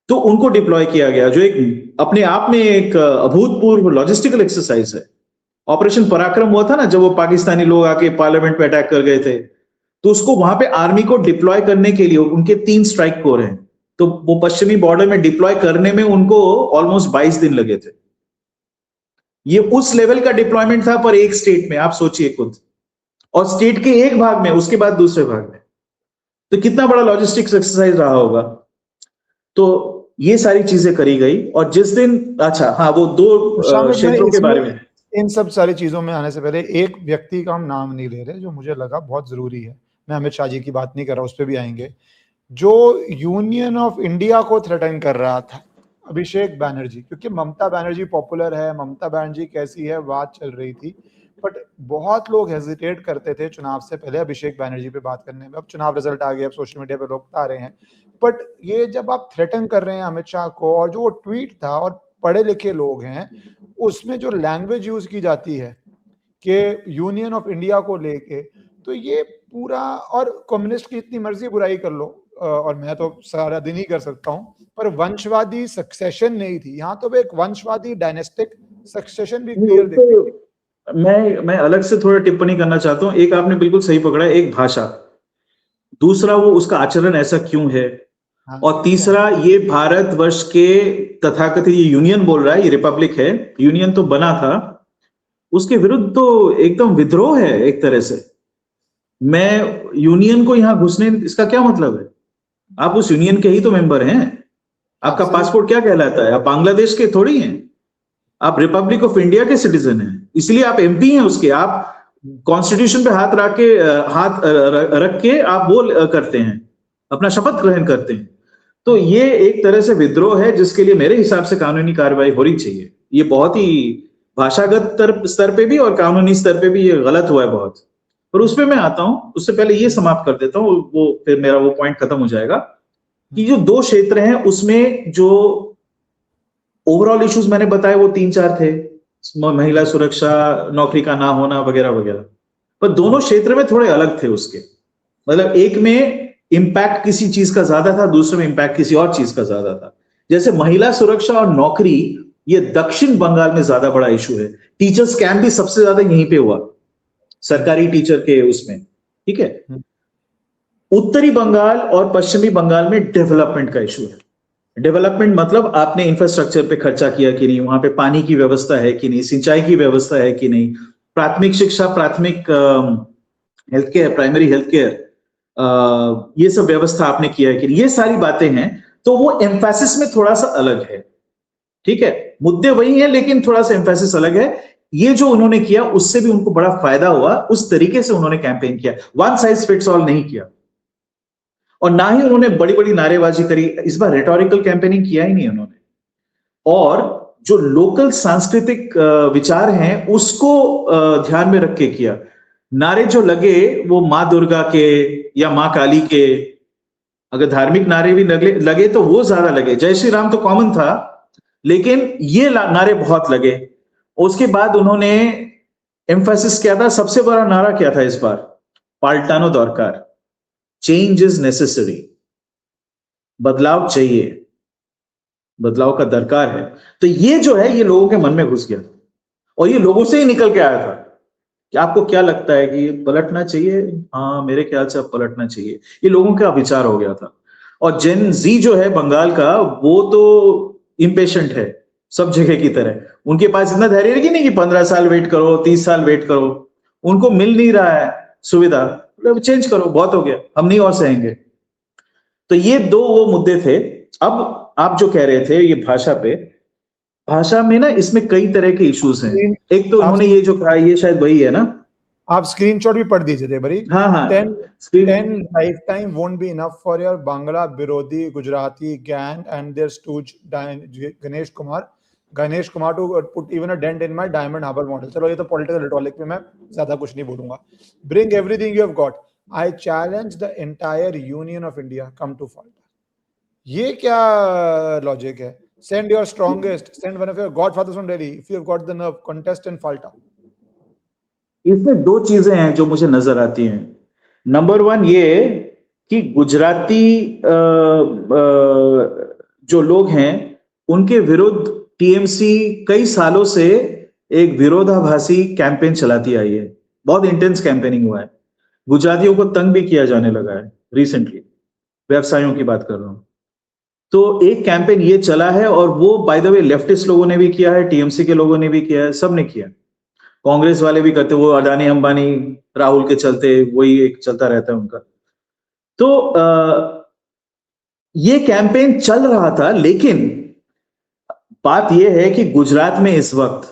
तो उनको डिप्लॉय किया गया, जो एक अपने आप में एक अभूतपूर्व लॉजिस्टिकल एक्सरसाइज है। ऑपरेशन पराक्रम हुआ था ना, जब वो पाकिस्तानी लोग आके पार्लियामेंट पे अटैक कर गए थे, तो उसको वहां पे आर्मी को डिप्लॉय करने के लिए उनके 3 स्ट्राइक कोर हैं, तो वो पश्चिमी बॉर्डर में डिप्लॉय करने में उनको ऑलमोस्ट 22 दिन लगे थे। ये उस लेवल का डिप्लॉयमेंट था पर एक स्टेट में, आप सोचिए खुद, और स्टेट के एक भाग में, उसके बाद दूसरे भाग में, तो कितना बड़ा लॉजिस्टिक्स एक्सरसाइज रहा होगा। तो ये सारी चीजें करी गई। और जिस दिन, अच्छा हाँ, वो 2 क्षेत्रों के बारे में, इन सब सारी चीजों में आने से पहले एक व्यक्ति का हम नाम नहीं ले रहे, जो मुझे लगा बहुत जरूरी है। मैं अमित शाह जी की बात नहीं कर रहा, उस पर भी आएंगे। जो यूनियन ऑफ इंडिया को थ्रेटन कर रहा था, अभिषेक बैनर्जी, क्योंकि ममता बनर्जी पॉपुलर है, ममता बनर्जी कैसी है बात चल रही थी, बट बहुत लोग हेजिटेट करते थे चुनाव से पहले अभिषेक बैनर्जी पे बात करने में। अब चुनाव रिजल्ट आ गया, अब सोशल मीडिया पे लोग बता रहे हैं, बट ये जब आप थ्रेटन कर रहे हैं अमित शाह को, और जो वो ट्वीट था, और पढ़े लिखे लोग हैं, उसमें जो लैंग्वेज यूज की जाती है कि यूनियन ऑफ इंडिया को लेके, तो ये पूरा, और कम्युनिस्ट की इतनी मर्जी बुराई कर लो, और मैं तो सारा दिन ही कर सकता हूं, पर वंशवादी सक्सेशन नहीं थी यहाँ, तो एक वंशवादी डायनेस्टिक सक्सेशन भी क्लियर दिखती थी। मैं अलग से थोड़ा टिप्पणी करना चाहता हूं। एक आपने बिल्कुल सही पकड़ा, एक भाषा, दूसरा वो उसका आचरण ऐसा क्यों है, हाँ, और तीसरा ये भारतवर्ष के तथाकथित, ये यूनियन बोल रहा है, ये रिपब्लिक है, यूनियन तो बना था, उसके विरुद्ध तो एकदम विद्रोह है एक तरह से। मैं यूनियन को यहां घुसने, इसका क्या मतलब है? आप उस यूनियन के ही तो मेंबर हैं। आपका पासपोर्ट क्या कहलाता है? आप बांग्लादेश के थोड़ी हैं, आप रिपब्लिक ऑफ इंडिया के सिटीजन हैं, इसलिए आप एमपी हैं उसके। आप कॉन्स्टिट्यूशन पे हाथ रख के आप वो करते हैं, अपना शपथ ग्रहण करते हैं। तो ये एक तरह से विद्रोह है, जिसके लिए मेरे हिसाब से कानूनी कार्रवाई होनी चाहिए। ये बहुत ही भाषागत स्तर पे भी और कानूनी स्तर पे भी ये गलत हुआ है बहुत। पर उस पे मैं आता हूं, उससे पहले ये समाप्त कर देता हूं, वो फिर मेरा वो पॉइंट खत्म हो जाएगा कि जो दो क्षेत्र हैं उसमें जो ओवरऑल इश्यूज मैंने बताए वो 3-4 थे, महिला सुरक्षा, नौकरी का ना होना वगैरह वगैरह, पर दोनों क्षेत्र में थोड़े अलग थे उसके। मतलब एक में इंपैक्ट किसी चीज का ज्यादा था, दूसरे में इंपैक्ट किसी और चीज का ज्यादा था। जैसे महिला सुरक्षा और नौकरी, ये दक्षिण बंगाल में ज्यादा बड़ा इशू है। टीचर्स कैंप भी सबसे ज्यादा यहीं पे हुआ, सरकारी टीचर के उसमें, ठीक है। उत्तरी बंगाल और पश्चिमी बंगाल में डेवलपमेंट का इशू है। डेवलपमेंट मतलब आपने इंफ्रास्ट्रक्चर पे खर्चा किया कि नहीं, वहां पे पानी की व्यवस्था है कि नहीं, सिंचाई की व्यवस्था है कि नहीं, प्राथमिक शिक्षा, प्राथमिक health care, primary health care, ये सब व्यवस्था आपने किया है कि नहीं, ये सारी बातें हैं। तो वो एम्फेसिस में थोड़ा सा अलग है, ठीक है। मुद्दे वही है लेकिन थोड़ा सा एम्फेसिस अलग है। ये जो उन्होंने किया उससे भी उनको बड़ा फायदा हुआ, उस तरीके से उन्होंने कैंपेन किया, वन साइज फिट्स ऑल नहीं किया, और ना ही उन्होंने बड़ी बड़ी नारेबाजी करी। इस बार रेटोरिकल कैंपेनिंग किया ही नहीं उन्होंने, और जो लोकल सांस्कृतिक विचार हैं उसको ध्यान में रख के किया। नारे जो लगे वो मां दुर्गा के या मां काली के, अगर धार्मिक नारे भी लगे तो वो ज्यादा लगे। जय श्री राम तो कॉमन था, लेकिन ये नारे बहुत लगे। उसके बाद उन्होंने एम्फेसिस किया था, सबसे बड़ा नारा क्या था इस बार? पाल्टानो दरकार, चेंज इज नेसेसरी, बदलाव चाहिए, बदलाव का दरकार है। तो ये जो है ये लोगों के मन में घुस गया, और ये लोगों से ही निकल के आया था कि आपको क्या लगता है कि पलटना चाहिए? हाँ, मेरे ख्याल से अब पलटना चाहिए। ये लोगों का विचार हो गया था। और जेन जी जो है बंगाल का, वो तो इम्पेशेंट है सब जगह की तरह। उनके पास इतना धैर्य नहीं कि 15 साल वेट करो, 30 साल वेट करो, उनको मिल नहीं रहा है सुविधा, चेंज करो, बहुत हो गया, हम नहीं और सहेंगे। तो ये दो वो मुद्दे थे। अब आप जो कह रहे थे ये भाषा पे, भाषा में ना इसमें कई तरह के इश्यूज हैं। एक तो उन्होंने ये जो कहा, ये शायद वही है ना, आप स्क्रीनशॉट भी पढ़ दीजिए बड़ी। हाँ हाँ, 10 lifetime won't be enough for your Bangla Birodi Gujarati gang and their stooge Ganesh Kumar to put even a dent in my Diamond Harbour model. चलो ये तो पॉलिटिकल रिटोरिक पे मैं ज्यादा कुछ नहीं बोलूंगा। Bring everything you have got. I challenge the entire Union of India. Come to Falta. ये क्या लॉजिक है? Send your strongest. Send one of your godfathers from Delhi. If you have got the nerve, contest in Falta. इसमें दो चीजें हैं जो मुझे नजर आती हैं। नंबर 1 ये कि गुजराती जो लोग हैं उनके विरुद्ध टीएमसी कई सालों से एक विरोधाभासी कैंपेन चलाती आई है। बहुत इंटेंस कैंपेनिंग हुआ है, गुजरातियों को तंग भी किया जाने लगा है रिसेंटली, व्यवसायों की बात कर रहा हूं। तो एक कैंपेन ये चला है, और वो बाय द वे लेफ्टिस्ट लोगों ने भी किया है, टीएमसी के लोगों ने भी किया है, सबने किया, कांग्रेस वाले भी करते, वो अडानी अंबानी राहुल के चलते वही एक चलता रहता है उनका। तो ये कैंपेन चल रहा था, लेकिन बात यह है कि गुजरात में इस वक्त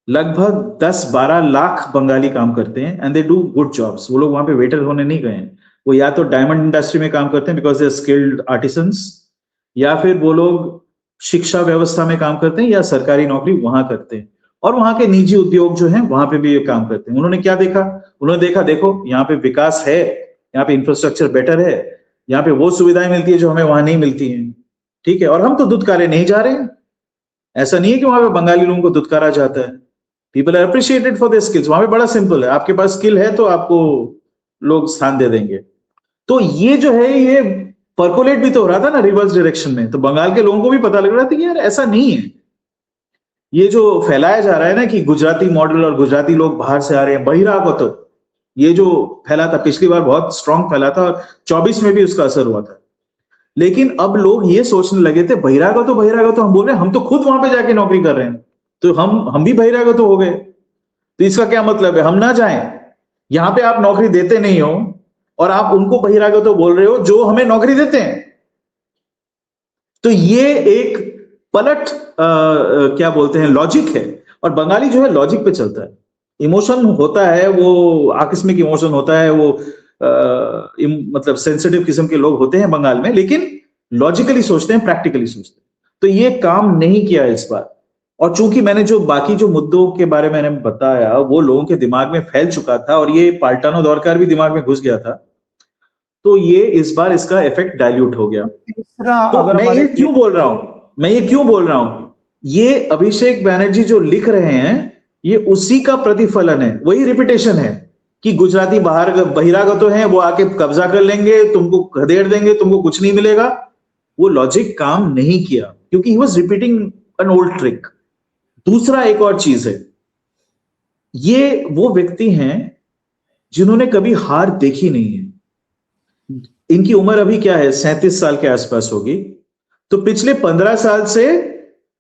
लगभग 10-12 लाख बंगाली काम करते हैं, and they do good jobs. वो लोग वहां पे वेटर होने नहीं गए हैं, वो या तो डायमंड इंडस्ट्री में काम करते हैं because they are skilled artisans, या फिर वो लोग शिक्षा व्यवस्था में काम करते हैं या सरकारी नौकरी वहां करते हैं। और वहां के निजी उद्योग जो हैं वहां पे भी ये काम करते हैं। उन्होंने क्या देखा? उन्होंने देखा देखो यहाँ पे विकास है, यहाँ पे इंफ्रास्ट्रक्चर बेटर है, यहाँ पे वो सुविधाएं मिलती है जो हमें वहां नहीं मिलती हैं, ठीक है, और हम तो दुत्कारे नहीं जा रहे हैं। ऐसा नहीं है कि वहां पे बंगाली लोगों को दुत्कारा जाता है। People are appreciated for their skills. वहां पे बड़ा सिंपल है, आपके पास स्किल है तो आपको लोग स्थान दे देंगे। तो ये जो है ये परकोलेट भी तो हो रहा था ना रिवर्स डायरेक्शन में, तो बंगाल के लोगों को भी पता लग रहा था कि यार ऐसा नहीं है। ये जो फैलाया जा रहा है ना कि गुजराती मॉडल और गुजराती लोग बाहर से आ रहे हैं, बहिरागत, ये जो फैला था पिछली बार बहुत स्ट्रांग फैला था और 24 में भी उसका असर हुआ था। लेकिन अब लोग ये सोचने लगे थे बहिरागत तो हम बोल रहे हैं, हम तो खुद वहां पे जाके नौकरी कर रहे हैं, तो हम भी बहिरागत हो गए। तो इसका क्या मतलब है? हम ना जाएं, यहां पे आप नौकरी देते नहीं हो और आप उनको बहिरागत बोल रहे हो जो हमें नौकरी देते हैं। तो ये एक पलट क्या बोलते हैं लॉजिक है, और बंगाली जो है लॉजिक पे चलता है। इमोशन होता है, वो आकस्मिक इमोशन होता है, वो मतलब सेंसिटिव किस्म के लोग होते हैं बंगाल में, लेकिन लॉजिकली सोचते हैं, प्रैक्टिकली सोचते हैं। तो ये काम नहीं किया इस बार। और चूंकि मैंने जो बाकी जो मुद्दों के बारे में मैंने बताया वो लोगों के दिमाग में फैल चुका था और ये पाल्टानो दौरकार भी दिमाग में घुस गया था, तो ये इस बार इसका इफेक्ट डाइल्यूट हो गया। तो मैं ये क्यों बोल रहा हूं, ये अभिषेक बैनर्जी जो लिख रहे हैं ये उसी का प्रतिफलन है, वही रिपीटेशन है कि गुजराती बाहर बहिरागत हैं, वो आके कब्जा कर लेंगे, तुमको खदेड़ देंगे, तुमको कुछ नहीं मिलेगा। वो लॉजिक काम नहीं किया क्योंकि he was repeating an old trick. दूसरा एक और चीज है, ये वो व्यक्ति हैं जिन्होंने कभी हार देखी नहीं है। इनकी उम्र अभी क्या है, 37 साल के आसपास होगी। तो पिछले 15 साल से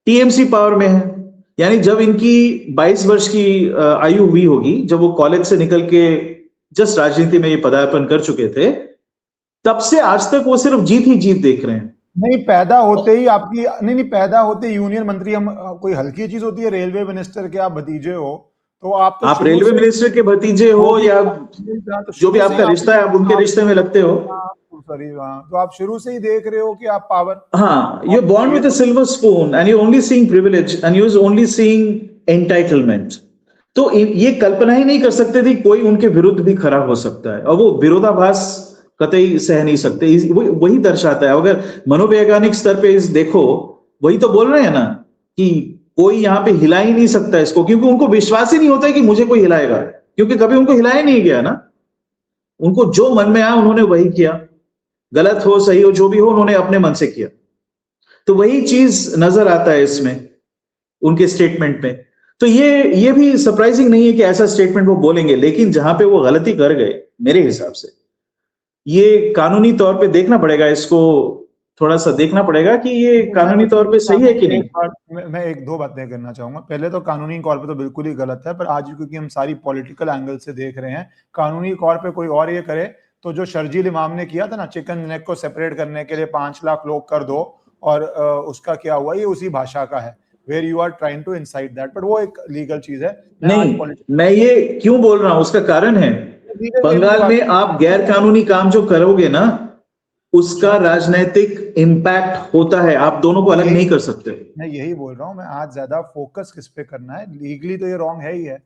टीएमसी पावर में है, यानी जब इनकी 22 वर्ष की आयु हुई होगी, जब वो कॉलेज से निकल के जस्ट राजनीति में ये पदार्पण कर चुके थे, तब से आज तक वो सिर्फ जीत ही जीत देख रहे हैं। नहीं, पैदा होते ही आपकी नहीं पैदा होते यूनियन मंत्री हम कोई हल्की चीज होती है? रेलवे मिनिस्टर के आप भतीजे हो तो आप रेलवे मिनिस्टर के भतीजे हो या जो भी आपका रिश्ता है, आप उनके रिश्ते में लगते हो। सॉरी, तो आप शुरू से ही देख रहे हो कि आप पावर, हाँ, you're born with a silver spoon and you're only seeing privilege and you're only seeing entitlement। तो ये कल्पना ही नहीं कर सकते थे कोई उनके विरुद्ध भी खड़ा हो सकता है, और वो विरोधाभास कतई सह नहीं सकते। वही दर्शाता है। अगर मनोवैज्ञानिक स्तर पे इस देखो, वही तो बोल रहे हैं ना कि कोई यहाँ पे हिला ही नहीं सकता इसको, क्योंकि उनको विश्वास ही नहीं होता है कि मुझे कोई हिलाएगा, क्योंकि कभी उनको हिलाया नहीं गया ना। उनको जो मन में आया उन्होंने वही किया, गलत हो सही हो जो भी हो उन्होंने अपने मन से किया। तो वही चीज नजर आता है इसमें उनके स्टेटमेंट में। तो ये भी सरप्राइजिंग नहीं है कि ऐसा स्टेटमेंट वो बोलेंगे, लेकिन जहां पे वो गलती कर गए मेरे हिसाब से, ये कानूनी तौर पे देखना पड़ेगा, इसको थोड़ा सा देखना पड़ेगा कि ये कानूनी तौर पे सही है कि नहीं। मैं एक दो बातें करना चाहूंगा। पहले तो कानूनी कॉल पे तो बिल्कुल ही गलत है, पर आज क्योंकि हम सारी पॉलिटिकल एंगल से देख रहे हैं, कानूनी कॉल पे कोई और ये करे तो जो शर्जील इमाम ने किया था ना, चिकन नेक को सेपरेट करने के लिए 5 लाख लोग कर दो, और उसका क्या हुआ, ये उसी भाषा का है, where you are trying to incite that, but वो एक लीगल चीज है। नहीं, मैं ये क्यों बोल रहा हूं उसका कारण है, बंगाल में आप गैर कानूनी काम जो करोगे ना उसका राजनीतिक इम्पैक्ट होता है, आप दोनों को अलग नहीं कर सकते। मैं यही बोल रहा हूं, मैं आज ज्यादा फोकस किस पे करना है, लीगली तो ये रॉन्ग है ही है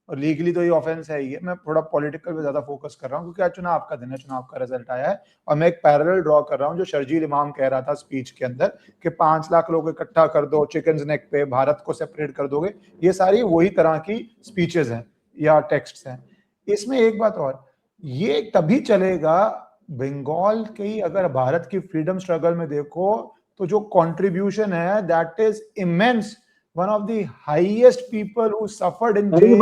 और लीगली तो ये ऑफेंस है ही है, मैं थोड़ा पॉलिटिकल पे ज्यादा फोकस कर रहा हूं क्योंकि आज चुनाव का दिन है, चुनाव का रिजल्ट आया है, और मैं एक पैरेलल ड्रॉ कर रहा हूं जो शर्जील इमाम कह रहा था स्पीच के अंदर कि 5 लाख लोग इकट्ठा कर दो, चिकन नेक पे भारत को सेपरेट कर दोगे, ये सारी वही तरह की स्पीचेस हैं या टेक्स्ट हैं। इसमें एक बात और, ये तभी चलेगा बंगाल की, अगर भारत की फ्रीडम स्ट्रगल में देखो तो जो कंट्रीब्यूशन है that is immense, one of the highest people who suffered in jail।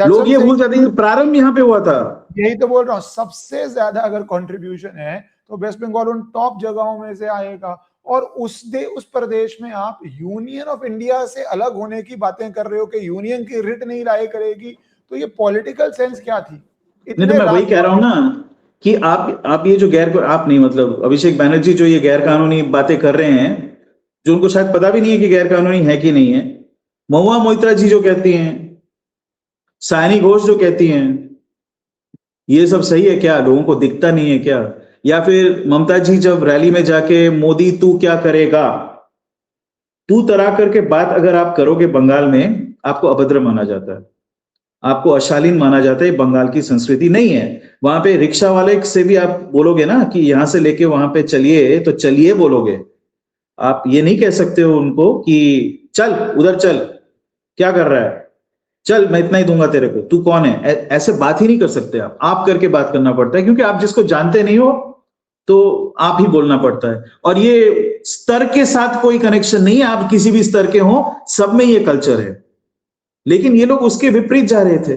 लोग ये भूल जाते हैं प्रारंभ यहाँ पे हुआ था। यही तो बोल रहा हूँ, सबसे ज्यादा अगर कंट्रीब्यूशन है तो वेस्ट बंगाल उन टॉप जगहों में से आएगा, और उस प्रदेश में आप यूनियन ऑफ इंडिया से अलग होने की बातें कर रहे हो कि यूनियन की रिट नहीं लाए करेगी, तो ये पॉलिटिकल सेंस क्या थी? नहीं, तो मैं वही कह रहा हूँ ना कि आप ये जो आप नहीं, मतलब अभिषेक बैनर्जी जो ये गैर कानूनी बातें कर रहे हैं, जो उनको शायद पता भी नहीं है कि गैर कानूनी है कि नहीं है, महुआ मोइत्रा जी जो कहती हैं, सायनी घोष जो कहती हैं, ये सब सही है क्या? लोगों को दिखता नहीं है क्या? या फिर ममता जी जब रैली में जाके मोदी तू क्या करेगा तू तड़ा करके बात अगर आप करोगे बंगाल में, आपको अभद्र माना जाता है, आपको अशालीन माना जाता है। बंगाल की संस्कृति नहीं है। वहां पे रिक्शा वाले से भी आप बोलोगे ना कि यहां से लेके वहां पे चलिए, तो चलिए बोलोगे। आप ये नहीं कह सकते हो उनको कि चल उधर चल, क्या कर रहा है, चल मैं इतना ही दूंगा तेरे को, तू कौन है, ऐसे बात ही नहीं कर सकते। आप करके बात करना पड़ता है, क्योंकि आप जिसको जानते नहीं हो तो आप ही बोलना पड़ता है। और ये स्तर के साथ कोई कनेक्शन नहीं है, आप किसी भी स्तर के हो, सब में ये कल्चर है। लेकिन ये लोग उसके विपरीत जा रहे थे।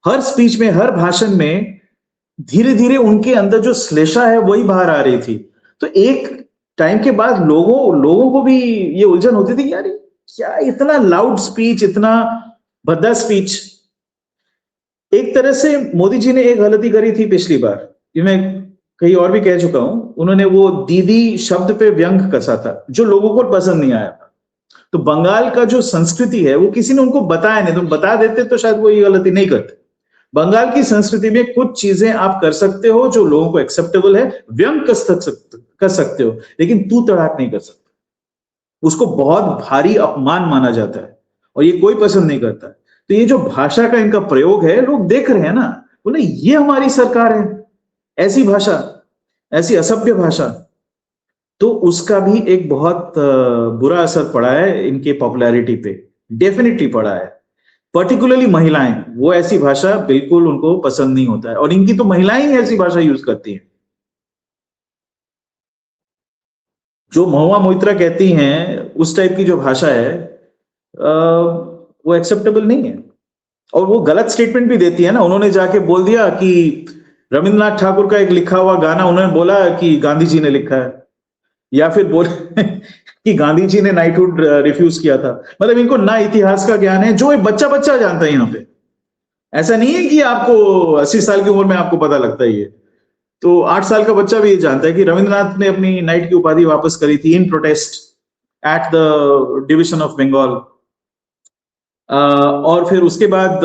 हर स्पीच में, हर भाषण में धीरे धीरे उनके अंदर जो श्लेषा है वही बाहर आ रही थी। तो एक टाइम के बाद लोगों को भी ये उलझन होती थी, यार क्या इतना लाउड स्पीच, इतना भद्दा स्पीच। एक तरह से मोदी जी ने एक गलती करी थी पिछली बार, ये मैं कहीं और भी कह चुका हूं। उन्होंने वो दीदी शब्द पे व्यंग कसा था, जो लोगों को पसंद नहीं आया था। तो बंगाल का जो संस्कृति है वो किसी ने उनको बताया नहीं, तुम बता देते तो शायद वो ये गलती नहीं करते। बंगाल की संस्कृति में कुछ चीजें आप कर सकते हो जो लोगों को एक्सेप्टेबल है, व्यंग कर सकते हो, लेकिन तू तड़ाक नहीं कर सकते। उसको बहुत भारी अपमान माना जाता है और ये कोई पसंद नहीं करता। तो ये जो भाषा का इनका प्रयोग है, लोग देख रहे हैं ना, बोले ये हमारी सरकार है, ऐसी भाषा, ऐसी असभ्य भाषा। तो उसका भी एक बहुत बुरा असर पड़ा है इनके पॉपुलैरिटी पे, डेफिनेटली पड़ा है। पर्टिकुलरली महिलाएं, वो ऐसी भाषा बिल्कुल उनको पसंद नहीं होता है, और इनकी तो महिलाएं ही ऐसी भाषा यूज करती हैं। जो महुआ मोइत्रा कहती हैं, उस टाइप की जो भाषा है वो एक्सेप्टेबल नहीं है। और वो गलत स्टेटमेंट भी देती है ना। उन्होंने जाके बोल दिया कि रविंद्रनाथ ठाकुर का एक लिखा हुआ गाना उन्होंने बोला कि गांधी जी ने लिखा है, या फिर बोले कि गांधी जी ने नाइटहुड रिफ्यूज किया था। मतलब इनको ना इतिहास का ज्ञान है, जो एक बच्चा बच्चा जानता है यहाँ पे। ऐसा नहीं है कि आपको 80 साल की उम्र में आपको पता लगता है ये। तो 8 साल का बच्चा भी ये जानता है कि रविंद्रनाथ ने अपनी नाइट की उपाधि वापस करी थी in protest at the division of Bengal. और फिर उसके बाद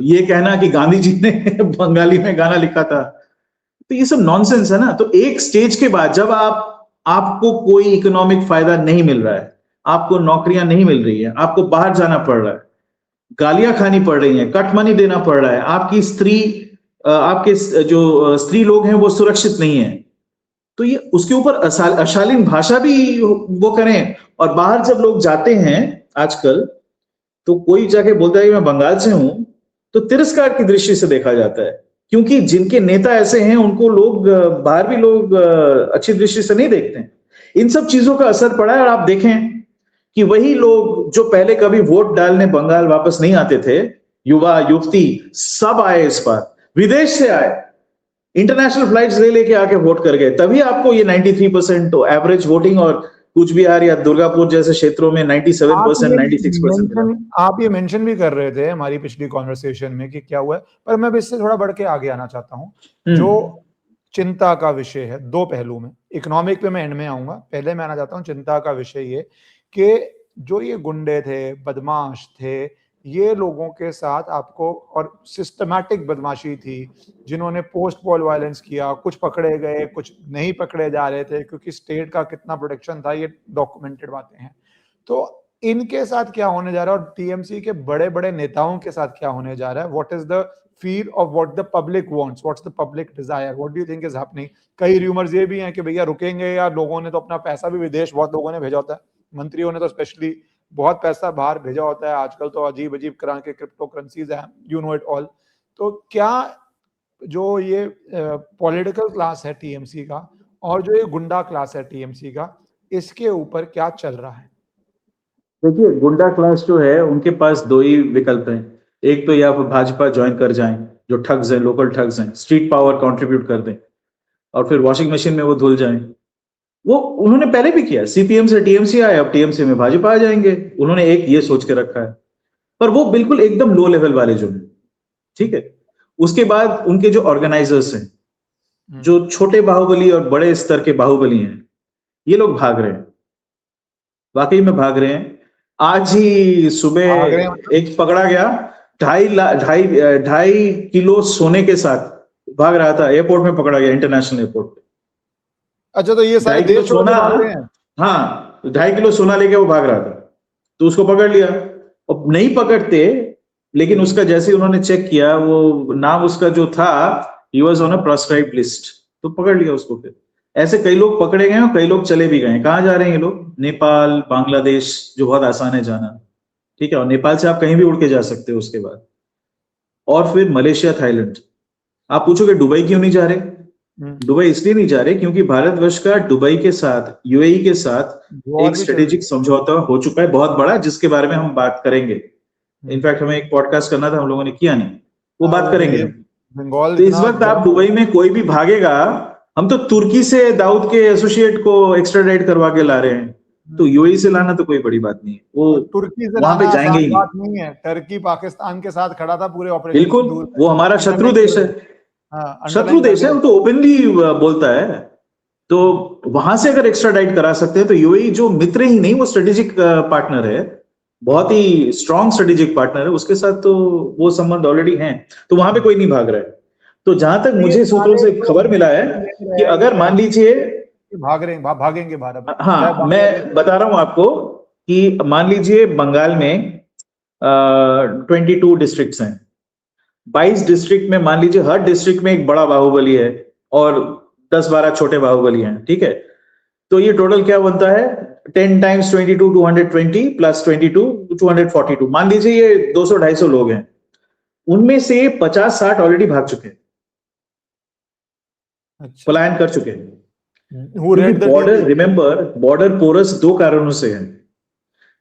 ये कहना कि गांधी जी ने बंगाली में गाना लिखा था, तो ये सब नॉनसेंस है ना। तो एक स्टेज के बाद जब आपको कोई इकोनॉमिक फायदा नहीं मिल रहा है, आपको नौकरियां नहीं मिल रही है, आपको बाहर जाना पड़ रहा है, गालियां खानी पड़ रही हैं, कट मनी देना पड़ रहा है, आपकी आपके जो स्त्री लोग हैं वो सुरक्षित नहीं है, तो ये उसके ऊपर अशालीन भाषा भी वो करें। और बाहर जब लोग जाते हैं आजकल, तो कोई जाके बोलता है कि मैं बंगाल से हूं, तो तिरस्कार की दृष्टि से देखा जाता है, क्योंकि जिनके नेता ऐसे हैं उनको लोग बाहर भी लोग अच्छी दृष्टि से नहीं देखते हैं। इन सब चीजों का असर पड़ा है। और आप देखें कि वही लोग जो पहले कभी वोट डालने बंगाल वापस नहीं आते थे, युवा युवती सब आए, इस बार विदेश से आए, इंटरनेशनल फ्लाइट्स ले लेके आके वोट कर गए। तभी आपको ये 93% तो एवरेज वोटिंग, और कूच बिहार या दुर्गापुर जैसे क्षेत्रों में 97%, 96%। आप ये मेंशन भी कर रहे थे हमारी पिछली कॉन्वर्सेशन में कि क्या हुआ है, पर मैं इससे थोड़ा बढ़ के आगे आना चाहता हूँ। जो चिंता का विषय है, दो पहलू में, इकोनॉमिक पे मैं एंड में आऊंगा, पहले मैं आना चाहता हूँ चिंता का विषय ये कि जो ये गुंडे थे, बदमाश थे, ये लोगों के साथ आपको, और सिस्टमैटिक बदमाशी थी, जिन्होंने पोस्ट पोल वायलेंस किया, कुछ पकड़े गए, कुछ नहीं पकड़े जा रहे थे, क्योंकि स्टेट का कितना प्रोटेक्शन था, ये डॉक्यूमेंटेड बातें हैं। तो इनके साथ क्या होने जा रहा है, और टीएमसी के बड़े बड़े नेताओं के साथ क्या होने जा रहा है, what is the feel of what the public wants, what's the public desire, what do you think is happening. कई र्यूमर्स ये भी हैं कि भैया रुकेंगे, या लोगों ने तो अपना पैसा भी विदेश बहुत लोगों ने भेजा होता है, मंत्रियों ने तो स्पेशली बहुत पैसा बाहर भेजा होता है। आजकल तो अजीब अजीब तरह के क्रिप्टो करेंसीज हैं, यू नो इट ऑल। तो क्या जो ये पॉलिटिकल क्लास है टीएमसी का, और जो ये गुंडा क्लास है टीएमसी का, इसके ऊपर क्या चल रहा है? देखिए, गुंडा क्लास जो है उनके पास दो ही विकल्प हैं। एक तो या फिर भाजपा ज्वाइन कर जाएं, जो ठग्स हैं, लोकल ठग्स हैं, स्ट्रीट पावर कंट्रीब्यूट कर दें, और फिर वॉशिंग मशीन में वो धुल जाएं। वो उन्होंने पहले भी किया, सीपीएम से टीएमसी आए, अब टीएमसी में भाजपा आ जाएंगे। उन्होंने एक ये सोच के रखा है, पर वो बिल्कुल एकदम लो लेवल वाले जो हैं, ठीक है। उसके बाद उनके जो ऑर्गेनाइजर्स हैं, जो छोटे बाहुबली और बड़े स्तर के बाहुबली हैं, ये लोग भाग रहे हैं, वाकई में भाग रहे हैं। आज ही सुबह एक पकड़ा गया, 2.5 किलो सोने के साथ भाग रहा था, एयरपोर्ट में पकड़ा गया, इंटरनेशनल एयरपोर्ट पे। अच्छा, तो ये सारे देश छोड़ के भाग रहे हैं? हाँ, 2.5 किलो सोना लेके वो भाग रहा था, तो उसको पकड़ लिया। अब नहीं पकड़ते, लेकिन उसका जैसे ही उन्होंने चेक किया, वो नाम उसका जो था, he was on a proscribed list, तो पकड़ लिया उसको। फिर ऐसे कई लोग पकड़े गए और कई लोग चले भी गए। कहाँ जा रहे हैं ये लोग? नेपाल, बांग्लादेश, जो बहुत आसान है जाना, ठीक है, और नेपाल से आप कहीं भी उड़ के जा सकते हो उसके बाद। और फिर मलेशिया, थाईलैंड। आप पूछोगे दुबई क्यों नहीं जा रहे? दुबई इसलिए नहीं जा रहे क्योंकि भारतवर्ष का दुबई के साथ, यूएई के साथ एक स्ट्रेटेजिक समझौता हो चुका है बहुत बड़ा, जिसके बारे में हम बात करेंगे। इनफैक्ट हमें एक पॉडकास्ट करना था, हम लोगों ने किया नहीं, वो बात करेंगे। बंगाल तो इस वक्त आप दुबई में कोई भी भागेगा, हम तो तुर्की से दाऊद के एसोसिएट को एक्स्ट्राडाइट करवा के ला रहे हैं, तो यूएई से लाना तो कोई बड़ी बात नहीं है, वो तुर्की से वहां पे जाएंगे ही नहीं है। टर्की पाकिस्तान के साथ खड़ा था पूरे ऑपरेशन। बिल्कुल, वो हमारा शत्रु देश है, शत्रु देश है, वो तो ओपनली बोलता है। तो वहां से अगर एक्स्ट्राडाइट करा सकते हैं तो यूएई जो मित्र ही नहीं, वो स्ट्रेटेजिक पार्टनर है, बहुत ही स्ट्रॉन्ग स्ट्रेटेजिक पार्टनर है, उसके साथ तो वो संबंध ऑलरेडी हैं, तो वहां पे कोई नहीं भाग रहा है। तो जहां तक मुझे सूत्रों से खबर मिला है कि अगर मान लीजिए भागेंगे भारत, हाँ, मैं बता रहा हूं आपको कि मान लीजिए बंगाल में 22 डिस्ट्रिक्ट्स हैं, 22 डिस्ट्रिक्ट में मान लीजिए हर डिस्ट्रिक्ट में एक बड़ा बाहुबली है और 10-12 छोटे बाहुबली हैं, ठीक है, तो ये टोटल क्या बनता है? 10 times 22 220 प्लस 22 242। मान लीजिए ये 200-250 लोग हैं, उनमें से 50-60 ऑलरेडी भाग चुके हैं, पलायन कर चुके हैं। बॉर्डर, रिमेंबर, बॉर्डर पोरस 2 कारणों से है।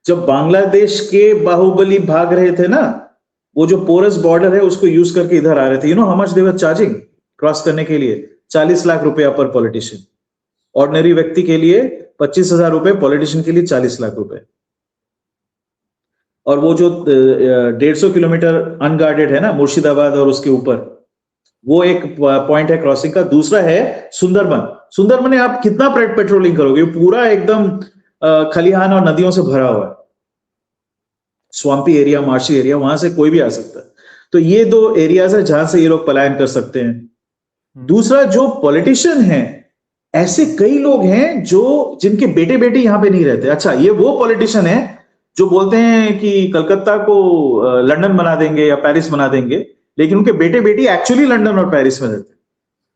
जब बांग्लादेश के बाहुबली भाग रहे थे ना, वो जो पोरस बॉर्डर है उसको यूज करके इधर आ रहे थे, you know how much they were charging cross करने के लिए? 40 लाख रुपया पर पॉलिटिशियन। ऑर्डिनरी व्यक्ति के लिए 25,000 रुपए, पॉलिटिशियन के लिए 40 लाख रुपए। और वो जो 150 किलोमीटर अनगार्डेड है ना, मुर्शिदाबाद और उसके ऊपर, वो एक पॉइंट है क्रॉसिंग का। दूसरा है सुंदरबन। सुंदरबन में आप कितना पेट्रोलिंग करोगे? पूरा एकदम खलिहान और नदियों से भरा हुआ है, स्वाम्पी एरिया, मार्शी एरिया, वहां से कोई भी आ सकता है। तो ये 2 एरियाज है जहां से ये लोग पलायन कर सकते हैं। दूसरा, जो पॉलिटिशियन है, ऐसे कई लोग हैं जो जिनके बेटे बेटे यहां पे नहीं रहते। अच्छा, ये वो पॉलिटिशियन है जो बोलते हैं कि कलकत्ता को लंदन बना देंगे या पेरिस बना देंगे, लेकिन उनके बेटे बेटी एक्चुअली लंदन और पेरिस में रहते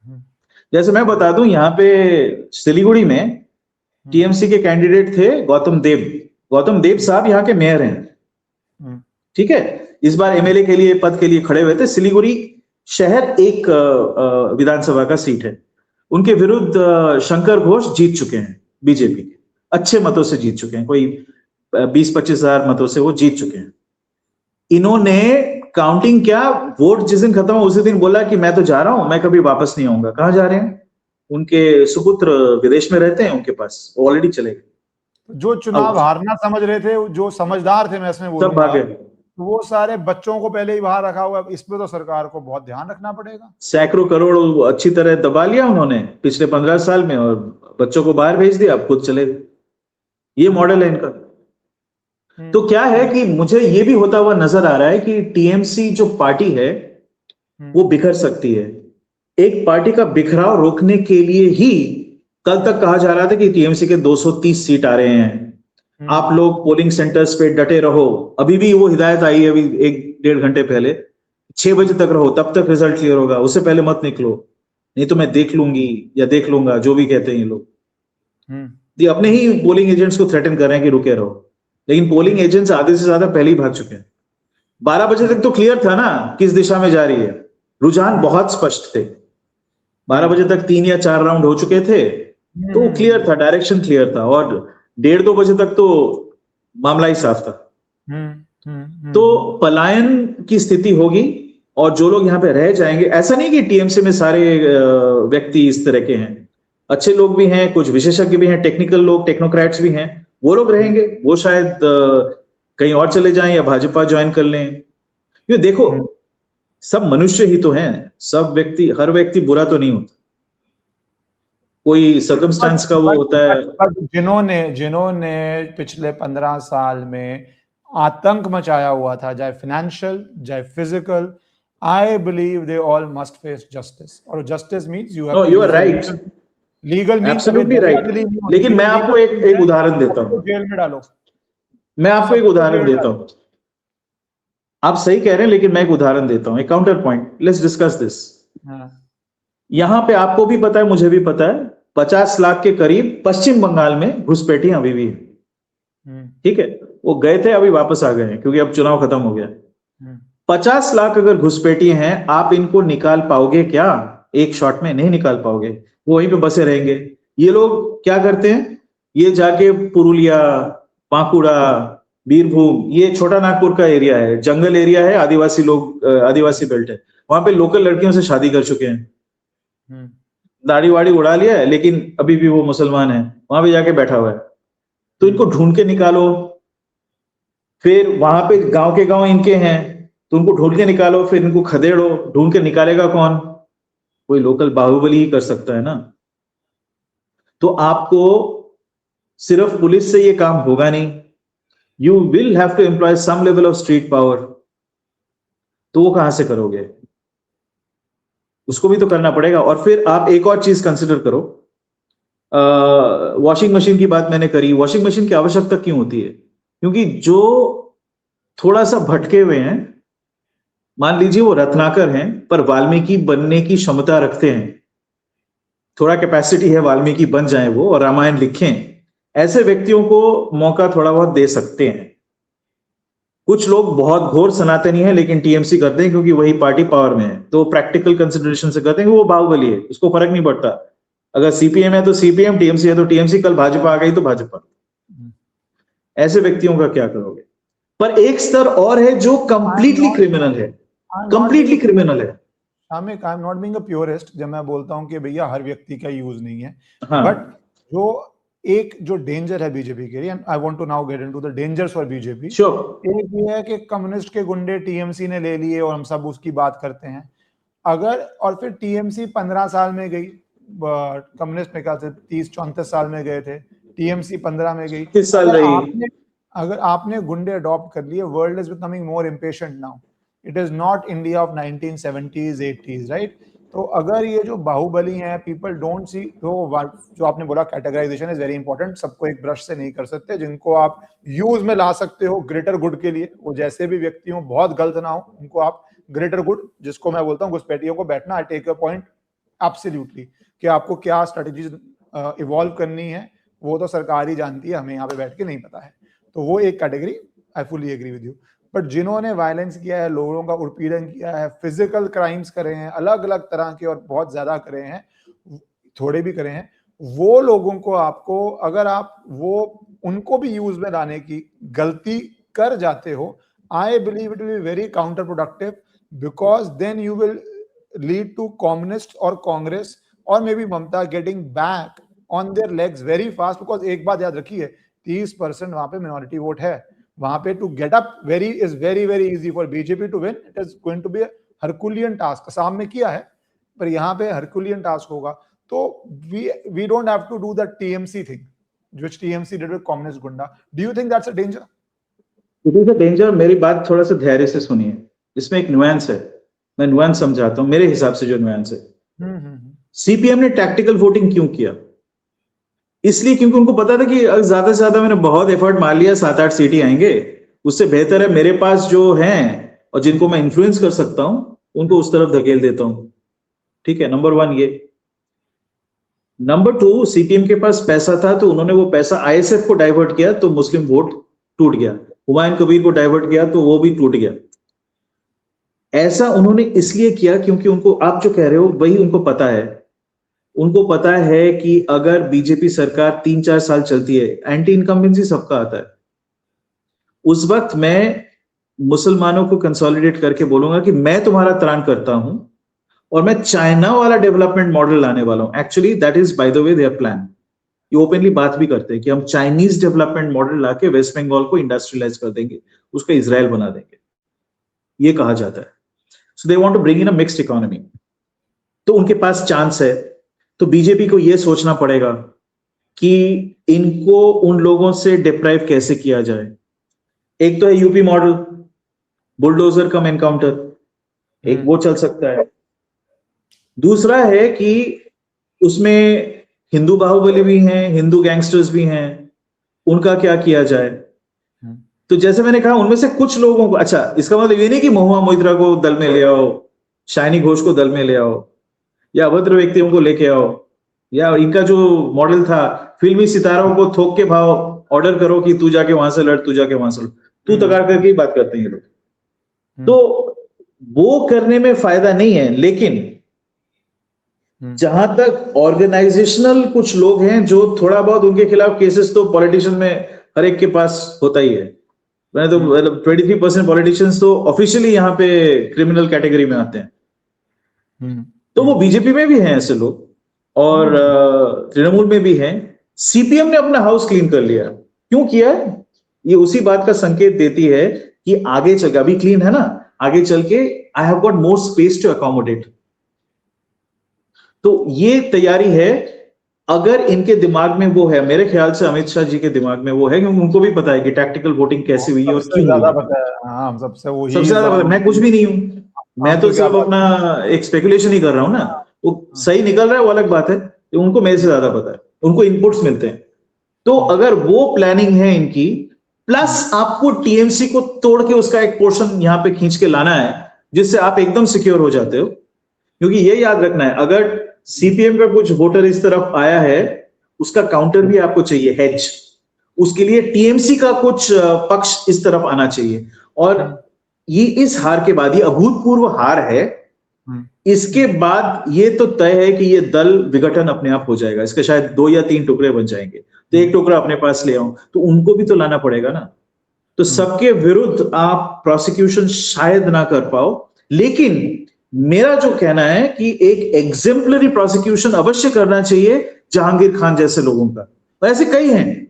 हैं। जैसे मैं बता दूं, यहाँ पे सिलीगुड़ी में टीएमसी के कैंडिडेट थे गौतम देव। गौतम देव साहब यहाँ के मेयर हैं, ठीक है, इस बार एमएलए के लिए, पद के लिए खड़े हुए थे। सिलीगुड़ी शहर एक विधानसभा का सीट है, उनके विरुद्ध शंकर घोष जीत चुके हैं, बीजेपी के अच्छे मतों से जीत चुके हैं, कोई 20-25 हजार मतों से वो जीत चुके हैं। इन्होंने काउंटिंग क्या, वोट जिस दिन खत्म हो उसी दिन बोला कि मैं तो जा रहा हूं, मैं कभी वापस नहीं आऊंगा। कहां जा रहे हैं? उनके सुपुत्र विदेश में रहते हैं, उनके पास ऑलरेडी चले गए। जो चुनाव हारना समझ रहे थे, जो समझदार थे, मैं इसमें बोलूंगा, सब भागे। वो सारे बच्चों को पहले ही बाहर रखा हुआ है। इस पे तो सरकार को बहुत ध्यान रखना पड़ेगा। सैकड़ों करोड़ अच्छी तरह दबा लिया उन्होंने पिछले 15 साल में, और बच्चों को बाहर भेज दिया, अब खुद चले गए। ये मॉडल है इनका। तो क्या है कि मुझे ये भी होता हुआ नजर आ रहा है कि टीएमसी जो पार्टी है वो बिखर सकती है। एक पार्टी का बिखराव रोकने के लिए ही कल तक कहा जा रहा था कि टीएमसी के 230 सीट आ रहे हैं, आप लोग पोलिंग सेंटर्स पे डटे रहो। अभी भी वो हिदायत आई है, अभी 1-1.5 घंटे पहले, 6 बजे तक रहो, तब तक रिजल्ट क्लियर होगा, उससे पहले मत निकलो, नहीं तो मैं देख लूंगी या देख लूंगा, जो भी कहते हैं ये लोग। ये अपने ही पोलिंग एजेंट्स को थ्रेटन कर रहे हैं कि रुके रहो, लेकिन पोलिंग एजेंट्स आधे से ज्यादा पहले ही भाग चुके हैं। 12 बजे तक तो क्लियर था ना किस दिशा में जा रही है, रुझान बहुत स्पष्ट थे। 12 बजे तक 3 या 4 राउंड हो चुके थे, तो क्लियर था, डायरेक्शन क्लियर था, और 1:30-2 बजे तक तो मामला ही साफ था। तो पलायन की स्थिति होगी, और जो लोग यहाँ पे रह जाएंगे, ऐसा नहीं कि टीएमसी में सारे व्यक्ति इस तरह के हैं, अच्छे लोग भी हैं, कुछ विशेषज्ञ भी हैं, टेक्निकल लोग, टेक्नोक्रेट्स भी हैं, वो लोग रहेंगे। वो शायद कहीं और चले जाएं या भाजपा ज्वाइन कर लें। ये देखो, सब मनुष्य ही तो हैं, सब व्यक्ति, हर व्यक्ति बुरा तो नहीं होता, कोई सर्कमस्टेंस का वो होता है। जिन्होंने पिछले 15 साल में आतंक मचाया हुआ था, चाहे फाइनेंशियल चाहे physical, I believe they all must face justice. और justice means you are right, legal absolutely right. लेकिन मैं आपको एक उदाहरण देता हूँ, जेल में डालो। मैं आपको एक उदाहरण देता हूँ, आप सही कह रहे हैं, लेकिन मैं एक उदाहरण देता हूँ, एक counter point, let's discuss this. यहां पे आपको भी पता है, मुझे भी पता है, 50 लाख के करीब पश्चिम बंगाल में घुसपैठियां अभी भी हैं। ठीक है, वो गए थे, अभी वापस आ गए हैं क्योंकि अब चुनाव खत्म हो गया। 50 लाख अगर घुसपैठिए हैं, आप इनको निकाल पाओगे क्या? एक शॉट में नहीं निकाल पाओगे, वो वहीं पे बसे रहेंगे। ये लोग क्या करते हैं, ये जाके पुरुलिया, बांकुड़ा, बीरभूम, ये छोटा नागपुर का एरिया है, जंगल एरिया है, आदिवासी लोग, आदिवासी बेल्ट है, वहां पे लोकल लड़कियों से शादी कर चुके हैं, दाढ़ी वाड़ी उड़ा लिया है, लेकिन अभी भी वो मुसलमान है, वहां पे जाके बैठा हुआ है। तो इनको ढूंढ के निकालो। फिर वहां पे गांव के गांव इनके हैं, तो उनको ढूंढ के निकालो, फिर इनको खदेड़ो। ढूंढ के निकालेगा कौन? कोई लोकल बाहुबली ही कर सकता है ना। तो आपको सिर्फ पुलिस से ये काम होगा नहीं, you will have to employ some level of street power. तो वो कहां से करोगे? उसको भी तो करना पड़ेगा। और फिर आप एक और चीज कंसिडर करो, वॉशिंग मशीन की बात मैंने करी। वॉशिंग मशीन की आवश्यकता क्यों होती है? क्योंकि जो थोड़ा सा भटके हुए हैं, मान लीजिए वो रत्नाकर हैं पर वाल्मीकि बनने की क्षमता रखते हैं, थोड़ा कैपेसिटी है, वाल्मीकि बन जाए वो और रामायण लिखें, ऐसे व्यक्तियों को मौका थोड़ा बहुत दे सकते हैं। कुछ लोग बहुत घोर सनातनी है लेकिन टीएमसी करते हैं क्योंकि वही पार्टी पावर में है, तो प्रैक्टिकल कंसिडरेशन से करते हैं कि वो बाहुबली है, उसको फर्क नहीं पड़ता। अगर सीपीएम है तो सीपीएम, टीएमसी है तो टीएमसी, कल भाजपा आ गई तो भाजपा। ऐसे व्यक्तियों का क्या करोगे? पर एक स्तर और है जो कंप्लीटली क्रिमिनल है, कंप्लीटली क्रिमिनल है। I am not being a purist जब मैं बोलता हूं कि भैया हर व्यक्ति का यूज नहीं है, हाँ। बट जो डेंजर है बीजेपी के लिए, and I want to now get into the dangers for BJP. एक ये है कि कम्युनिस्ट के गुंडे टीएमसी ने ले लिए और हम सब उसकी बात करते हैं। अगर और फिर टीएमसी 15 साल में गई, कम्युनिस्ट में क्या 30-34 साल में गए थे, टीएमसी 15 में गई। 30 साल रही। अगर आपने गुंडे अडॉप्ट कर लिए, world is becoming more impatient now. It is not India of 1970s 80s, right? तो अगर ये जो बाहुबली हैं, पीपल डोंट सी, तो जो आपने बोला कैटेगराइजेशन इज वेरी इंपॉर्टेंट, सबको एक ब्रश से नहीं कर सकते। जिनको आप यूज में ला सकते हो ग्रेटर गुड के लिए, वो जैसे भी व्यक्ति हो, बहुत गलत ना हो, उनको आप ग्रेटर गुड, जिसको मैं बोलता हूँ घुसपैठियों को बैठना, I take your point absolutely, कि आपको क्या स्ट्रेटजीज इवॉल्व करनी है वो तो सरकार ही जानती है, हमें यहाँ पे बैठ के नहीं पता है। तो वो एक category, I fully agree with you. But जिन्होंने वायलेंस किया है, लोगों का उत्पीड़न किया है, फिजिकल क्राइम्स करे हैं, अलग अलग तरह के और बहुत ज्यादा करे हैं, थोड़े भी करे हैं, वो लोगों को आपको, अगर आप वो उनको भी यूज में लाने की गलती कर जाते हो, I believe it will be very counter productive, because then you will lead to communist और कांग्रेस और maybe Mamata getting back on their legs very fast. Because एक बात याद रखिए, 30% वहां पे मिनॉरिटी वोट है, वहां पे to get up very very easy for BJP to win. It is going to be herculean task. Assam में किया है, पर यहाँ पे हरकुलियन टास्क होगा। तो we don't have to do the TMC thing which TMC did with communist goonda. Do you think that's a danger? It is a danger. मेरी बात थोड़ा सा धैर्य से सुनिए, इसमें एक नुआंस है, मैं नुआंस समझाता हूं। मेरे हिसाब से जो नुआंस है, सीपीएम ने टैक्टिकल वोटिंग क्यों किया? इसलिए क्योंकि उनको पता था कि ज्यादा से ज्यादा मैंने बहुत एफर्ट मार लिया, 7-8 सीटें आएंगे, उससे बेहतर है मेरे पास जो हैं और जिनको मैं इन्फ्लुएंस कर सकता हूं उनको उस तरफ धकेल देता हूं। ठीक है, नंबर 1 ये। नंबर 2, सीपीएम के पास पैसा था तो उन्होंने वो पैसा आईएसएफ को डाइवर्ट किया तो मुस्लिम वोट टूट गया, हुमायूं कबीर को डाइवर्ट किया तो वो भी टूट गया। ऐसा उन्होंने इसलिए किया क्योंकि उनको, आप जो कह रहे हो वही उनको पता है। उनको पता है कि अगर बीजेपी सरकार 3-4 साल चलती है, एंटी इनकम्बेंसी सबका आता है, उस वक्त मैं मुसलमानों को कंसोलिडेट करके बोलूंगा कि मैं तुम्हारा त्राण करता हूं और मैं चाइना वाला डेवलपमेंट मॉडल लाने वाला हूं। Actually that is by the way their plan. ये ओपनली बात भी करते हैं कि हम चाइनीज डेवलपमेंट मॉडल लाके वेस्ट बंगाल को इंडस्ट्रियलाइज कर देंगे, उसका इजराइल बना देंगे, ये कहा जाता है। So they want to bring in a mixed economy. तो उनके पास चांस है। तो बीजेपी को यह सोचना पड़ेगा कि इनको उन लोगों से डिप्राइव कैसे किया जाए। एक तो है यूपी मॉडल, बुलडोजर कम एनकाउंटर, एक वो चल सकता है। दूसरा है कि उसमें हिंदू बाहुबली भी हैं, हिंदू गैंगस्टर्स भी हैं, उनका क्या किया जाए? तो जैसे मैंने कहा, उनमें से कुछ लोगों को, अच्छा इसका मतलब ये नहीं कि महुआ मोइत्रा को दल में ले आओ, शाइनी घोष को दल में ले आओ, या अभद्र व्यक्तियों को लेके आओ, या इनका जो मॉडल था फिल्मी सितारों को थोक के भाव ऑर्डर करो कि तू जाके वहां से लड़, तू जाके वहां से लड़, तू तगाड़ करके ही बात करते हैं ये लोग। तो वो करने में फायदा नहीं है, लेकिन जहां तक ऑर्गेनाइजेशनल कुछ लोग हैं जो थोड़ा बहुत, उनके खिलाफ केसेस तो पॉलिटिशियन में हर एक के पास होता ही है। मैंने तो मतलब 23% पॉलिटिशियंस तो ऑफिशियली यहाँ पे क्रिमिनल कैटेगरी में आते हैं। तो वो बीजेपी में भी हैं ऐसे लोग, और तृणमूल में भी हैं। सीपीएम ने अपना हाउस क्लीन कर लिया। क्यों किया? ये उसी बात का संकेत देती है कि आगे चल के, अभी क्लीन है ना, आगे चल के I have got more space to accommodate. तो ये तैयारी है। अगर इनके दिमाग में वो है, मेरे ख्याल से अमित शाह जी के दिमाग में वो है, क्योंकि उनको भी पता है कि टैक्टिकल वोटिंग कैसे हुई और क्यों हुई। सबसे ज्यादा मैं कुछ भी नहीं हूं, मैं तो सिर्फ अपना एक स्पेकुलेशन ही कर रहा हूं ना। वो सही निकल रहा है वो अलग बात है, उनको मेरे से ज्यादा पता है, उनको इनपुट्स मिलते हैं। तो अगर वो प्लानिंग है इनकी, प्लस आपको टीएमसी को तोड़ के उसका एक पोर्शन यहां पे खींच के लाना है, जिससे आप एकदम सिक्योर हो जाते हो। क्योंकि ये याद रखना है, अगर सीपीएम का कुछ वोटर इस तरफ आया है, उसका काउंटर भी आपको चाहिए, हेज। उसके लिए टीएमसी का कुछ पक्ष इस तरफ आना चाहिए। और ये इस हार के बाद, ये अभूतपूर्व हार है, इसके बाद ये तो तय है कि ये दल विघटन अपने आप हो जाएगा। इसके शायद 2 या 3 टुकड़े बन जाएंगे। तो एक टुकड़ा अपने पास ले आओ, तो उनको भी तो लाना पड़ेगा ना। तो सबके विरुद्ध आप प्रोसिक्यूशन शायद ना कर पाओ, लेकिन मेरा जो कहना है कि एक एग्जेम्पलरी प्रोसिक्यूशन अवश्य करना चाहिए जहांगीर खान जैसे लोगों का। ऐसे कई हैं,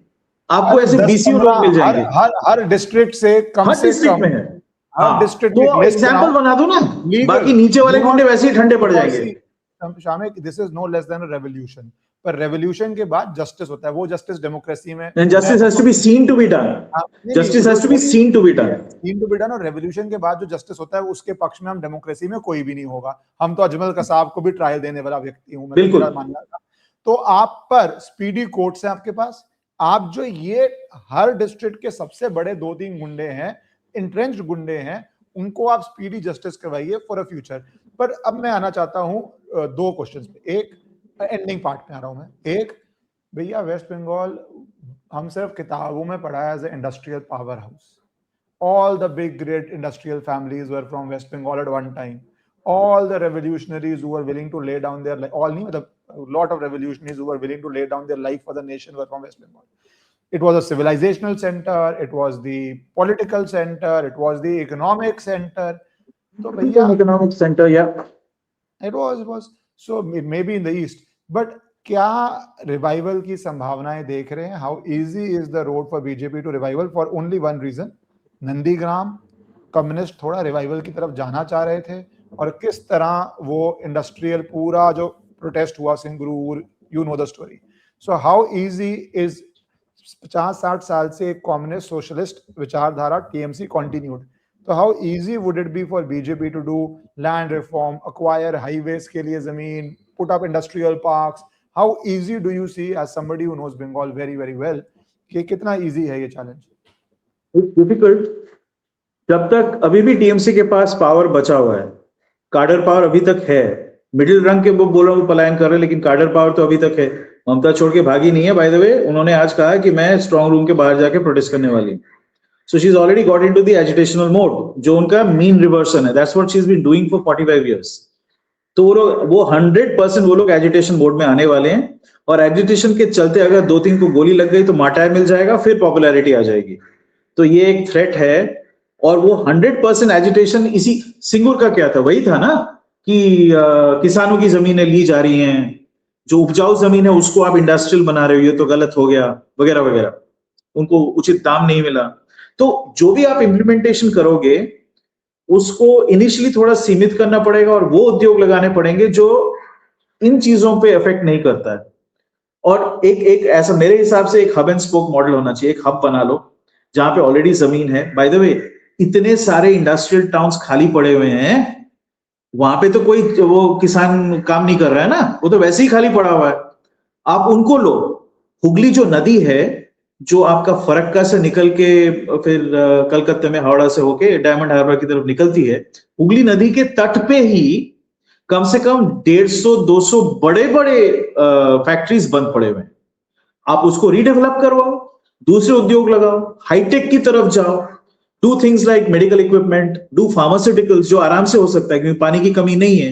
आपको ऐसे बीसीओ लोग मिल जाएंगे हर डिस्ट्रिक्ट से कम से कम में है। तो एग्जाम्पल बना दो ना, बाकी नीचे वाले गुंडे वैसे ही ठंडे पड़ जाएंगे। Shamik, this is no less than a revolution, पर रेवोल्यूशन के बाद जस्टिस होता है। वो जस्टिस डेमोक्रेसी में, justice has to be seen to be done, justice has to be seen to be done, seen to be done. और revolution के बाद जो जस्टिस होता है, उसके पक्ष में हम डेमोक्रेसी में कोई भी नहीं होगा। हम तो अजमल कसाब को भी ट्रायल देने वाला व्यक्ति हूं, मैं तो मानना था। तो आप पर स्पीडी कोर्ट्स हैं आपके पास। आप जो ये हर डिस्ट्रिक्ट के सबसे बड़े 2-3 गुंडे हैं, इंट्रेंच्ड गुंडे हैं, उनको आप स्पीडी जस्टिस करवाइए फॉर अ फ्यूचर। पर अब मैं आना चाहता हूं 2 क्वेश्चंस पे। एक एंडिंग पार्ट में आ रहा हूं मैं। एक, भैया वेस्ट बंगाल हम सिर्फ किताबों में पढ़ा है as a industrial power house. All the big great industrial families were from West Bengal at one time. All the revolutionaries who were willing to lay down their life, a lot of revolutionaries who were willing to lay down their life for the nation were from West Bengal. It was a civilizational center, it was the political center, it was the economic center. So, economic center, yeah. It was. So maybe in the east. But क्या revival की संभावनाएं देख रहे हैं? How easy is the road for BJP to revival? For only one reason. Nandigram communist थोड़ा revival की तरफ जाना चाह रहे थे, और किस तरह वो इंडस्ट्रियल पूरा जो प्रोटेस्ट हुआ Singur, you know the story. So how easy is 50-60 साल से एक कम्युनिस्ट सोशलिस्ट विचारधारा टीएमसी कंटिन्यूड, तो how easy would it be for BJP to do land reform, acquire highways के लिए जमीन, put up industrial parks? How easy do you see as somebody who knows Bengal very very well कि कितना easy है ये challenge? Difficult. जब तक अभी भी टीएमसी के पास पावर बचा हुआ है, कार्डर पावर अभी तक है। मिडिल रंग के वो बोल रहा हूँ पलायन कर रहे हैं, लेकिन कार्डर पावर तो अभी तक है। ममता छोड़ के भागी नहीं है। बाय द वे, उन्होंने आज कहा कि मैं स्ट्रांग रूम के बाहर जाके प्रोटेस्ट करने वाली हूँ। So she is already got into the agitational mode, जो उनका मीन रिवर्सन है। That's what she is been doing for 45 years. तो वो 100% वो लोग एजिटेशन मोड में आने वाले हैं, और एजिटेशन के चलते अगर 2-3 को गोली लग गई तो माटायर मिल जाएगा, फिर पॉपुलैरिटी आ जाएगी। तो ये एक थ्रेट है। और वो 100% एजिटेशन, इसी सिंगूर का क्या था, वही था ना कि किसानों की जमीनें ली जा रही हैं, जो उपजाऊ जमीन है उसको आप इंडस्ट्रियल बना रहे हो, ये तो गलत हो गया, वगैरह वगैरह, उनको उचित दाम नहीं मिला। तो जो भी आप इम्प्लीमेंटेशन करोगे उसको इनिशियली थोड़ा सीमित करना पड़ेगा, और वो उद्योग लगाने पड़ेंगे जो इन चीजों पे इफेक्ट नहीं करता है। और एक ऐसा मेरे हिसाब से एक हब एंड स्पोक मॉडल होना चाहिए। एक हब बना लो जहां पे ऑलरेडी जमीन है। बाय द वे, इतने सारे इंडस्ट्रियल टाउन्स खाली पड़े हुए हैं, वहां पे तो कोई वो किसान काम नहीं कर रहा है ना, वो तो वैसे ही खाली पड़ा हुआ है। आप उनको लो। हुगली जो नदी है, जो आपका फरक्का से निकल के फिर कलकत्ते में हावड़ा से होके डायमंड हार्बर की तरफ निकलती है, हुगली नदी के तट पे ही कम से कम 150-200 बड़े बड़े फैक्ट्रीज बंद पड़े हुए हैं। आप उसको रीडेवलप करवाओ, दूसरे उद्योग लगाओ, हाईटेक की तरफ जाओ, do things like medical equipment, do pharmaceuticals, जो आराम से हो सकता है क्योंकि पानी की कमी नहीं है,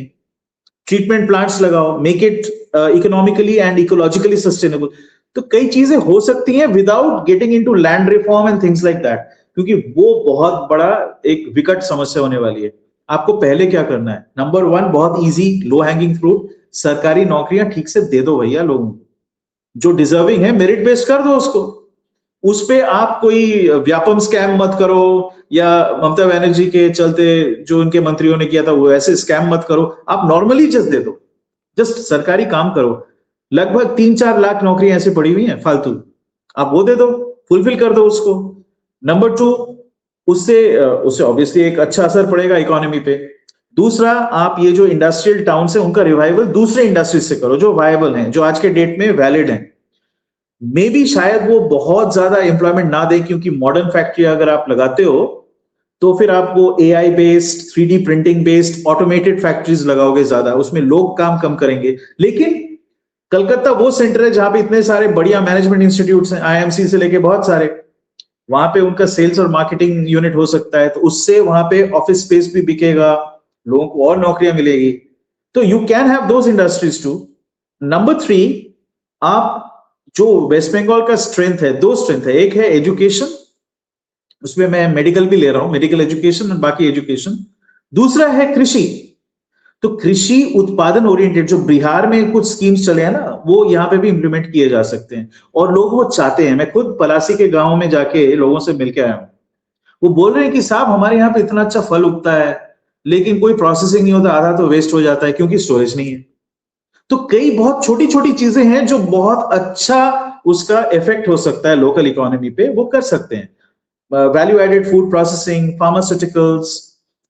ट्रीटमेंट प्लांट्स लगाओ, make it economically and ecologically sustainable. तो कई चीजें हो सकती हैं without getting into land reform and things like that, क्योंकि वो बहुत बड़ा एक विकट समस्या होने वाली है। आपको पहले क्या करना है? नंबर 1, बहुत इजी लो हैंगिंग फ्रूट, सरकारी नौकरियां ठीक से दे दो भैया लोगों को, जो डिजर्विंग है मेरिट बेस्ड कर दो उसको। उस पे आप कोई व्यापम स्कैम मत करो, या ममता बनर्जी के चलते जो उनके मंत्रियों ने किया था वो ऐसे स्कैम मत करो, आप नॉर्मली जस्ट दे दो, जस्ट सरकारी काम करो। लगभग 3-4 लाख नौकरियां ऐसे पड़ी हुई हैं फालतू, आप वो दे दो, फुलफिल कर दो उसको। नंबर 2, उससे ऑब्वियसली एक अच्छा असर पड़ेगा इकोनॉमी पे। दूसरा, आप ये जो इंडस्ट्रियल टाउन है उनका रिवाइवल दूसरे इंडस्ट्रीज से करो जो वायबल हैं, जो आज के डेट में वैलिड हैं। मे बी शायद वो बहुत ज्यादा एम्प्लॉयमेंट ना दे, क्योंकि मॉडर्न फैक्ट्री अगर आप लगाते हो तो फिर आप वो AI based, 3D printing based automated factories लगाओगे ज्यादा, उसमें लोग काम कम करेंगे। लेकिन कलकत्ता वो सेंटर है जहां पे इतने सारे बढ़िया मैनेजमेंट इंस्टीट्यूट्स हैं, IMC से लेके बहुत सारे, वहां पे उनका सेल्स और मार्केटिंग यूनिट हो सकता है, तो उससे वहां पे ऑफिस स्पेस भी बिकेगा, लोगों को और नौकरियां मिलेगी। तो you can have those industries too. Number 3, आप जो वेस्ट बंगाल का स्ट्रेंथ है, 2 स्ट्रेंथ है, एक है एजुकेशन, उसमें मैं मेडिकल भी ले रहा हूं, मेडिकल एजुकेशन और बाकी एजुकेशन। दूसरा है कृषि। तो कृषि उत्पादन ओरिएंटेड जो बिहार में कुछ स्कीम्स चले हैं ना, वो यहाँ पे भी इंप्लीमेंट किए जा सकते हैं, और लोग वो चाहते हैं। मैं खुद पलासी के गांव में जाके लोगों से मिलके आया हूं, वो बोल रहे हैं कि साहब हमारे यहाँ पे इतना अच्छा फल उगता है, लेकिन कोई प्रोसेसिंग नहीं होता, आधा तो वेस्ट हो जाता है क्योंकि स्टोरेज नहीं है। तो कई बहुत छोटी छोटी चीजें हैं जो बहुत अच्छा उसका इफेक्ट हो सकता है लोकल इकोनॉमी पे, वो कर सकते हैं। Value added food processing, pharmaceuticals,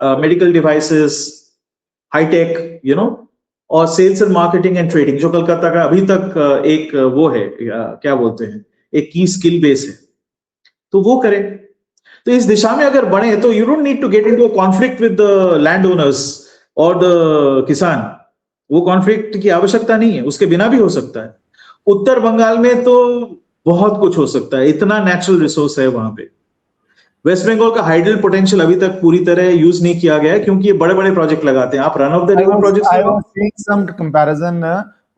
medical devices, hightech, और sales and marketing and trading, जो कलकत्ता का अभी तक एक वो है, क्या बोलते हैं, एक की स्किल बेस है, तो वो करें। तो इस दिशा में अगर बढ़े तो you don't need to get into a conflict with the land owners और द किसान। वो कॉन्फ्लिक्ट की आवश्यकता नहीं है, उसके बिना भी हो सकता है। उत्तर बंगाल में तो बहुत कुछ हो सकता है, इतना नेचुरल रिसोर्स है वहां पे। वेस्ट बंगाल का हाइडल पोटेंशियल अभी तक पूरी तरह यूज नहीं किया गया है, क्योंकि ये बड़े बड़े प्रोजेक्ट लगाते हैं। आप run of the river project I was seeing some comparison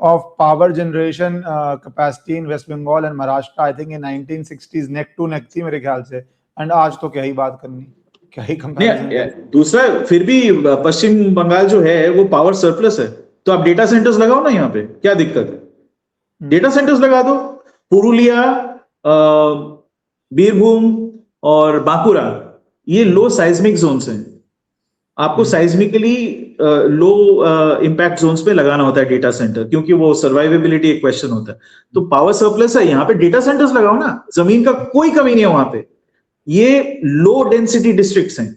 of power generation capacity in West Bengal and Maharashtra. I think in 1960s neck to neck थी मेरे ख्याल से, and आज तो क्या ही बात करनी, क्या ही कंपैरिजन। दूसरा, फिर भी पश्चिम बंगाल जो है वो पावर सरप्लस है, तो आप डेटा सेंटर्स लगाओ ना यहाँ पे, क्या दिक्कत है? डेटा सेंटर्स लगा दो। पुरुलिया, बीरभूम और बांकुरा, ये लो साइज्मिक जोन्स हैं, आपको साइज्मिकली लो इंपैक्ट जोन्स पे लगाना होता है डेटा सेंटर, क्योंकि वो सर्वाइवेबिलिटी एक क्वेश्चन होता है। तो पावर सरप्लस है, यहाँ पे डेटा सेंटर्स लगाओ ना, जमीन का कोई कमी नहीं है वहां पे। ये लो डेंसिटी डिस्ट्रिक्ट्स हैं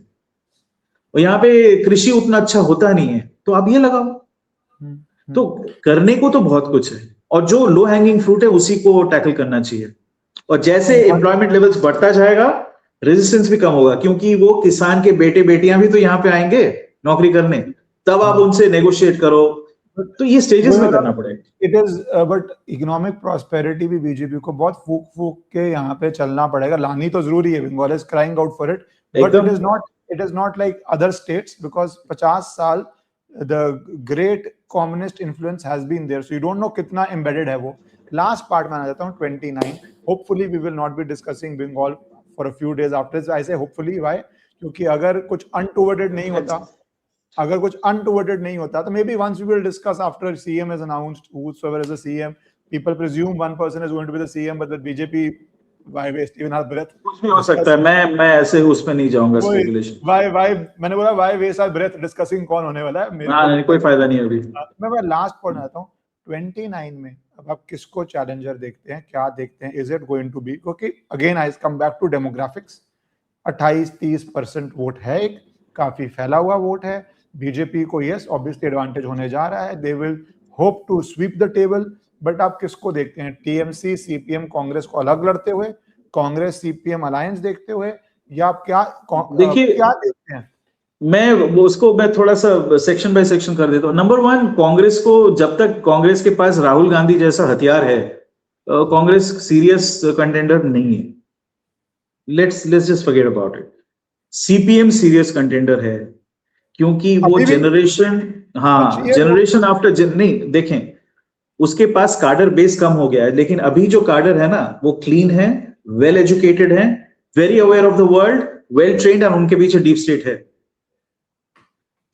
और यहाँ पे कृषि उतना अच्छा होता नहीं है, तो आप ये लगाओ। तो करने को तो बहुत कुछ है, और जो लो हैंगिंग फ्रूट है उसी को टैकल करना चाहिए। और जैसे एम्प्लॉयमेंट लेवल्स बढ़ता जाएगा, रेजिस्टेंस भी कम होगा, क्योंकि वो किसान के बेटे बेटियां भी तो यहाँ पे आएंगे नौकरी करने, तब आप उनसे नेगोशिएट करो। तो ये स्टेजेस में करना पड़ेगा। It is but economic prosperity भी बीजेपी को बहुत फूक फूक के यहाँ पे चलना पड़ेगा, लानी तो जरूरी है। Bengal is crying out for it, but it is not like other states, because 50 साल the great communist influence has been there, so you don't know कितना एम्बेडेड है वो। लास्ट पार्ट में आ जाता हूँ 29। Hopefully we will not be discussing Bengal for a few days after this. I say hopefully, why? क्योंकि अगर कुछ अनटूवर्डेड नहीं होता, तो maybe once we will discuss after CM is announced, whosoever is the CM, people presume one person is going to be the CM, but with BJP, why waste even our breath? कुछ भी हो सकता है, मैं ऐसे उसमें नहीं जाऊंगा स्पेकुलेशन। Why मैंने बोला why waste our breath discussing कौन होने वाला है? नहीं, कोई फायदा नहीं है अभी। मैं लास्ट पॉइंट आता हूँ 29 में। अब आप किसको चैलेंजर देखते हैं, क्या देखते हैं? Is it going to be, क्योंकि again I come back to demographics, 28-30% vote है, एक काफी फैला हुआ वोट है। बीजेपी को यस ऑब्वियसली एडवांटेज होने जा रहा है, they will hope to sweep the table, but आप किसको देखते हैं? टीएमसी सीपीएम कांग्रेस को अलग लड़ते हुए, कांग्रेस सीपीएम अलायंस देखते हुए, या आप क्या देखिए, क्या देखते हैं? मैं थोड़ा सा सेक्शन बाय सेक्शन कर देता हूँ। नंबर वन, कांग्रेस को, जब तक कांग्रेस के पास राहुल गांधी जैसा हथियार है, कांग्रेस सीरियस कंटेंडर नहीं है। Let's just forget about it. CPM serious contender है, क्योंकि वो अभी भी जनरेशन, अच्छी हाँ, है वो। जनरेशन आफ्टर नहीं, देखें, उसके पास कार्डर बेस कम हो गया है, लेकिन अभी जो कार्डर है ना, वो क्लीन है, वेल एजुकेटेड है, very aware of the world, well trained, और उनके पीछे डीप स्टेट है।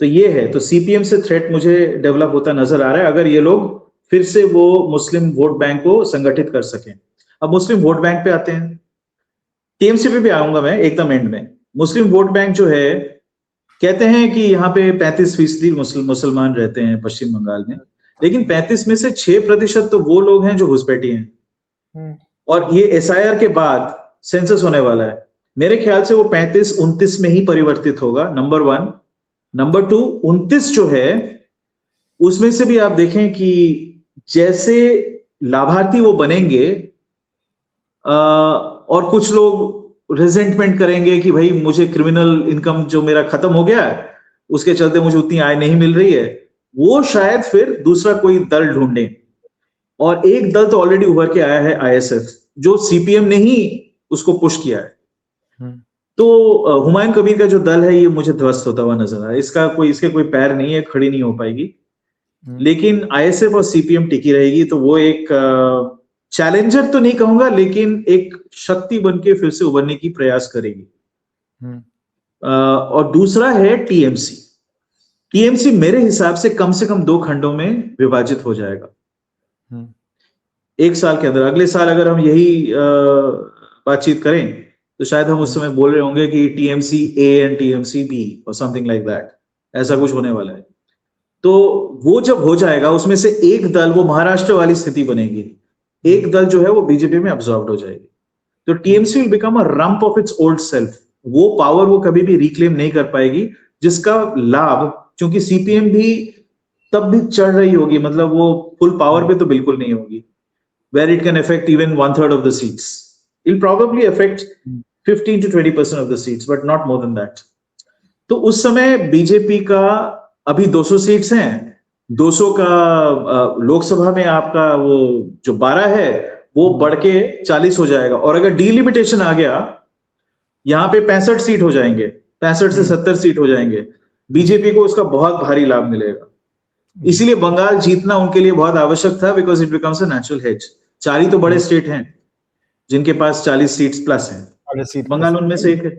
तो ये है, तो सीपीएम से थ्रेट मुझे डेवलप होता नजर आ रहा है, अगर ये लोग फिर से वो मुस्लिम वोट बैंक को संगठित कर सकें। अब मुस्लिम वोट बैंक पे आते हैं, टीएमसी पे भी आऊंगा मैं एकदम एंड में। मुस्लिम वोट बैंक जो है, कहते हैं कि यहाँ पे 35% मुसलमान रहते हैं पश्चिम बंगाल में, लेकिन 35 में से 6% तो वो लोग हैं जो घुसपैठी हैं। और ये एसआईआर के बाद सेंसस होने वाला है, मेरे ख्याल से वो 35-29 में ही परिवर्तित होगा, नंबर वन। नंबर टू, 29 जो है उसमें से भी आप देखें कि जैसे लाभार्थी वो बनेंगे, और कुछ लोग रिजेंटमेंट करेंगे कि भाई मुझे क्रिमिनल इनकम जो मेरा खत्म हो गया है, उसके चलते मुझे उतनी आय नहीं मिल रही है, वो शायद फिर दूसरा कोई दल ढूंढे। और एक दल तो ऑलरेडी उभर के आया है, आईएसएफ, जो सीपीएम ने ही उसको पुश किया है। तो हुमायूं कबीर का जो दल है, ये मुझे ध्वस्त होता हुआ नजर आ रहा है। इसके कोई पैर नहीं है, खड़ी नहीं हो पाएगी। लेकिन आईएसएफ और सीपीएम टिकी रहेगी, तो वो एक चैलेंजर तो नहीं कहूंगा, लेकिन एक शक्ति बन के फिर से उभरने की प्रयास करेगी। और दूसरा है टीएमसी। टीएमसी मेरे हिसाब से कम 2 खंडों में विभाजित हो जाएगा 1 साल के अंदर। अगले साल अगर हम यही बातचीत करें, तो शायद हम उस समय बोल रहे होंगे कि TMC A and TMC B और समथिंग लाइक दैट, ऐसा कुछ होने वाला है। तो वो जब हो जाएगा, उसमें से एक दल, वो महाराष्ट्र वाली स्थिति बनेगी, एक दल जो है वो बीजेपी में अब्सॉर्ब हो जाएगी। तो TMC will become a rump of its old self. वो पावर वो कभी भी रिक्लेम नहीं कर पाएगी, जिसका लाभ, क्योंकि सीपीएम भी तब भी चढ़ रही होगी, मतलब वो फुल पावर पे तो बिल्कुल नहीं होगी, where it can affect even 1/3 of the seats. It'll probably affect 15 to 20% of the seats, but not more than that. तो उस समय बीजेपी का अभी 200 सीट्स हैं, 200 का लोकसभा में आपका वो जो 12 है, वो बढ़ के 40 हो जाएगा। और अगर डीलिमिटेशन आ गया, यहाँ पे 65 सीट हो जाएंगे, 65 से 70 सीट हो जाएंगे, बीजेपी को उसका बहुत भारी लाभ मिलेगा। इसीलिए बंगाल जीतना उनके लिए बहुत आवश्यक था, because it becomes a natural hedge. 4 ही तो बड़े स्टेट हैं जिनके पास 40 सीट्स प्लस हैं, बंगाल उनमें से एक है।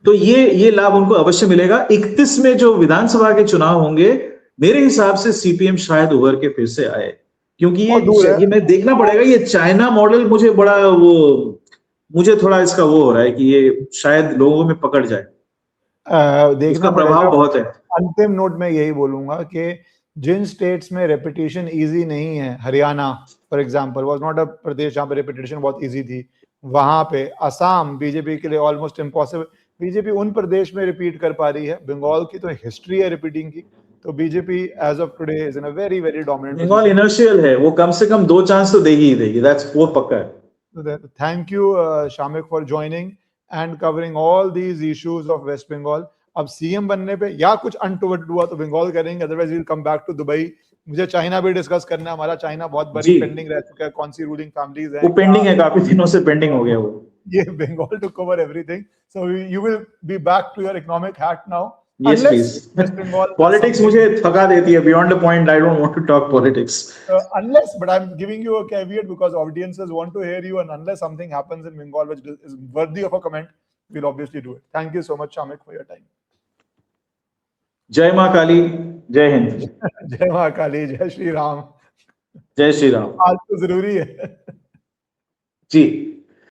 तो ये लाभ उनको अवश्य मिलेगा। 31 में जो विधानसभा के चुनाव होंगे, मेरे हिसाब से सीपीएम शायद उभर के फिर से आए, क्योंकि ये मैं देखना पड़ेगा। ये चाइना मॉडल मुझे मुझे थोड़ा इसका वो हो रहा है कि ये शायद लोगों में पकड़ जाए, देखना प्रभाव बहुत है। अंतिम नोट में यही बोलूंगा कि जिन स्टेट्स में रेपिटेशन इजी नहीं है, Haryana for example was not a pradesh जहां पे रेपिटेशन बहुत इजी थी, वहां पे असम बीजेपी के लिए ऑलमोस्ट इम्पॉसिबल। बीजेपी उन प्रदेश में रिपीट कर पा रही है, बंगाल की तो हिस्ट्री है रिपीटिंग की, तो BJP as of today is in a very very dominant. Bengal inertial है, वो कम से कम 2 चांस तो देगी ही देगी, दैट्स वो पक्का है। Thank you Shamik for joining and covering all these issues of West Bengal. अब सीएम बनने पे या कुछ अनटूवर्ड हुआ तो बंगाल करेंगे, otherwise we will come back to Dubai. मुझे चाइना भी डिस्कस करना है, हमारा चाइना बहुत बड़ी पेंडिंग रह चुका है, कौन सी रूलिंग फैमिलीज हैं, वो पेंडिंग है, काफी दिनों से पेंडिंग हो गया वो। ये Bengal to cover everything, so you will be back to your economic hat now. Yes, please. Politics मुझे थका देती है, beyond the point. I don't want to talk politics. Unless, but I'm giving you a caveat because audiences want to hear you, and unless something happens in Bengal which is worthy of a comment, we'll obviously do it. Thank you so much, Shamik, for your time. जय माँ काली, जय हिंद। जय माँ काली, जय श्री राम। जय श्री राम। आज तो जरूरी है जी।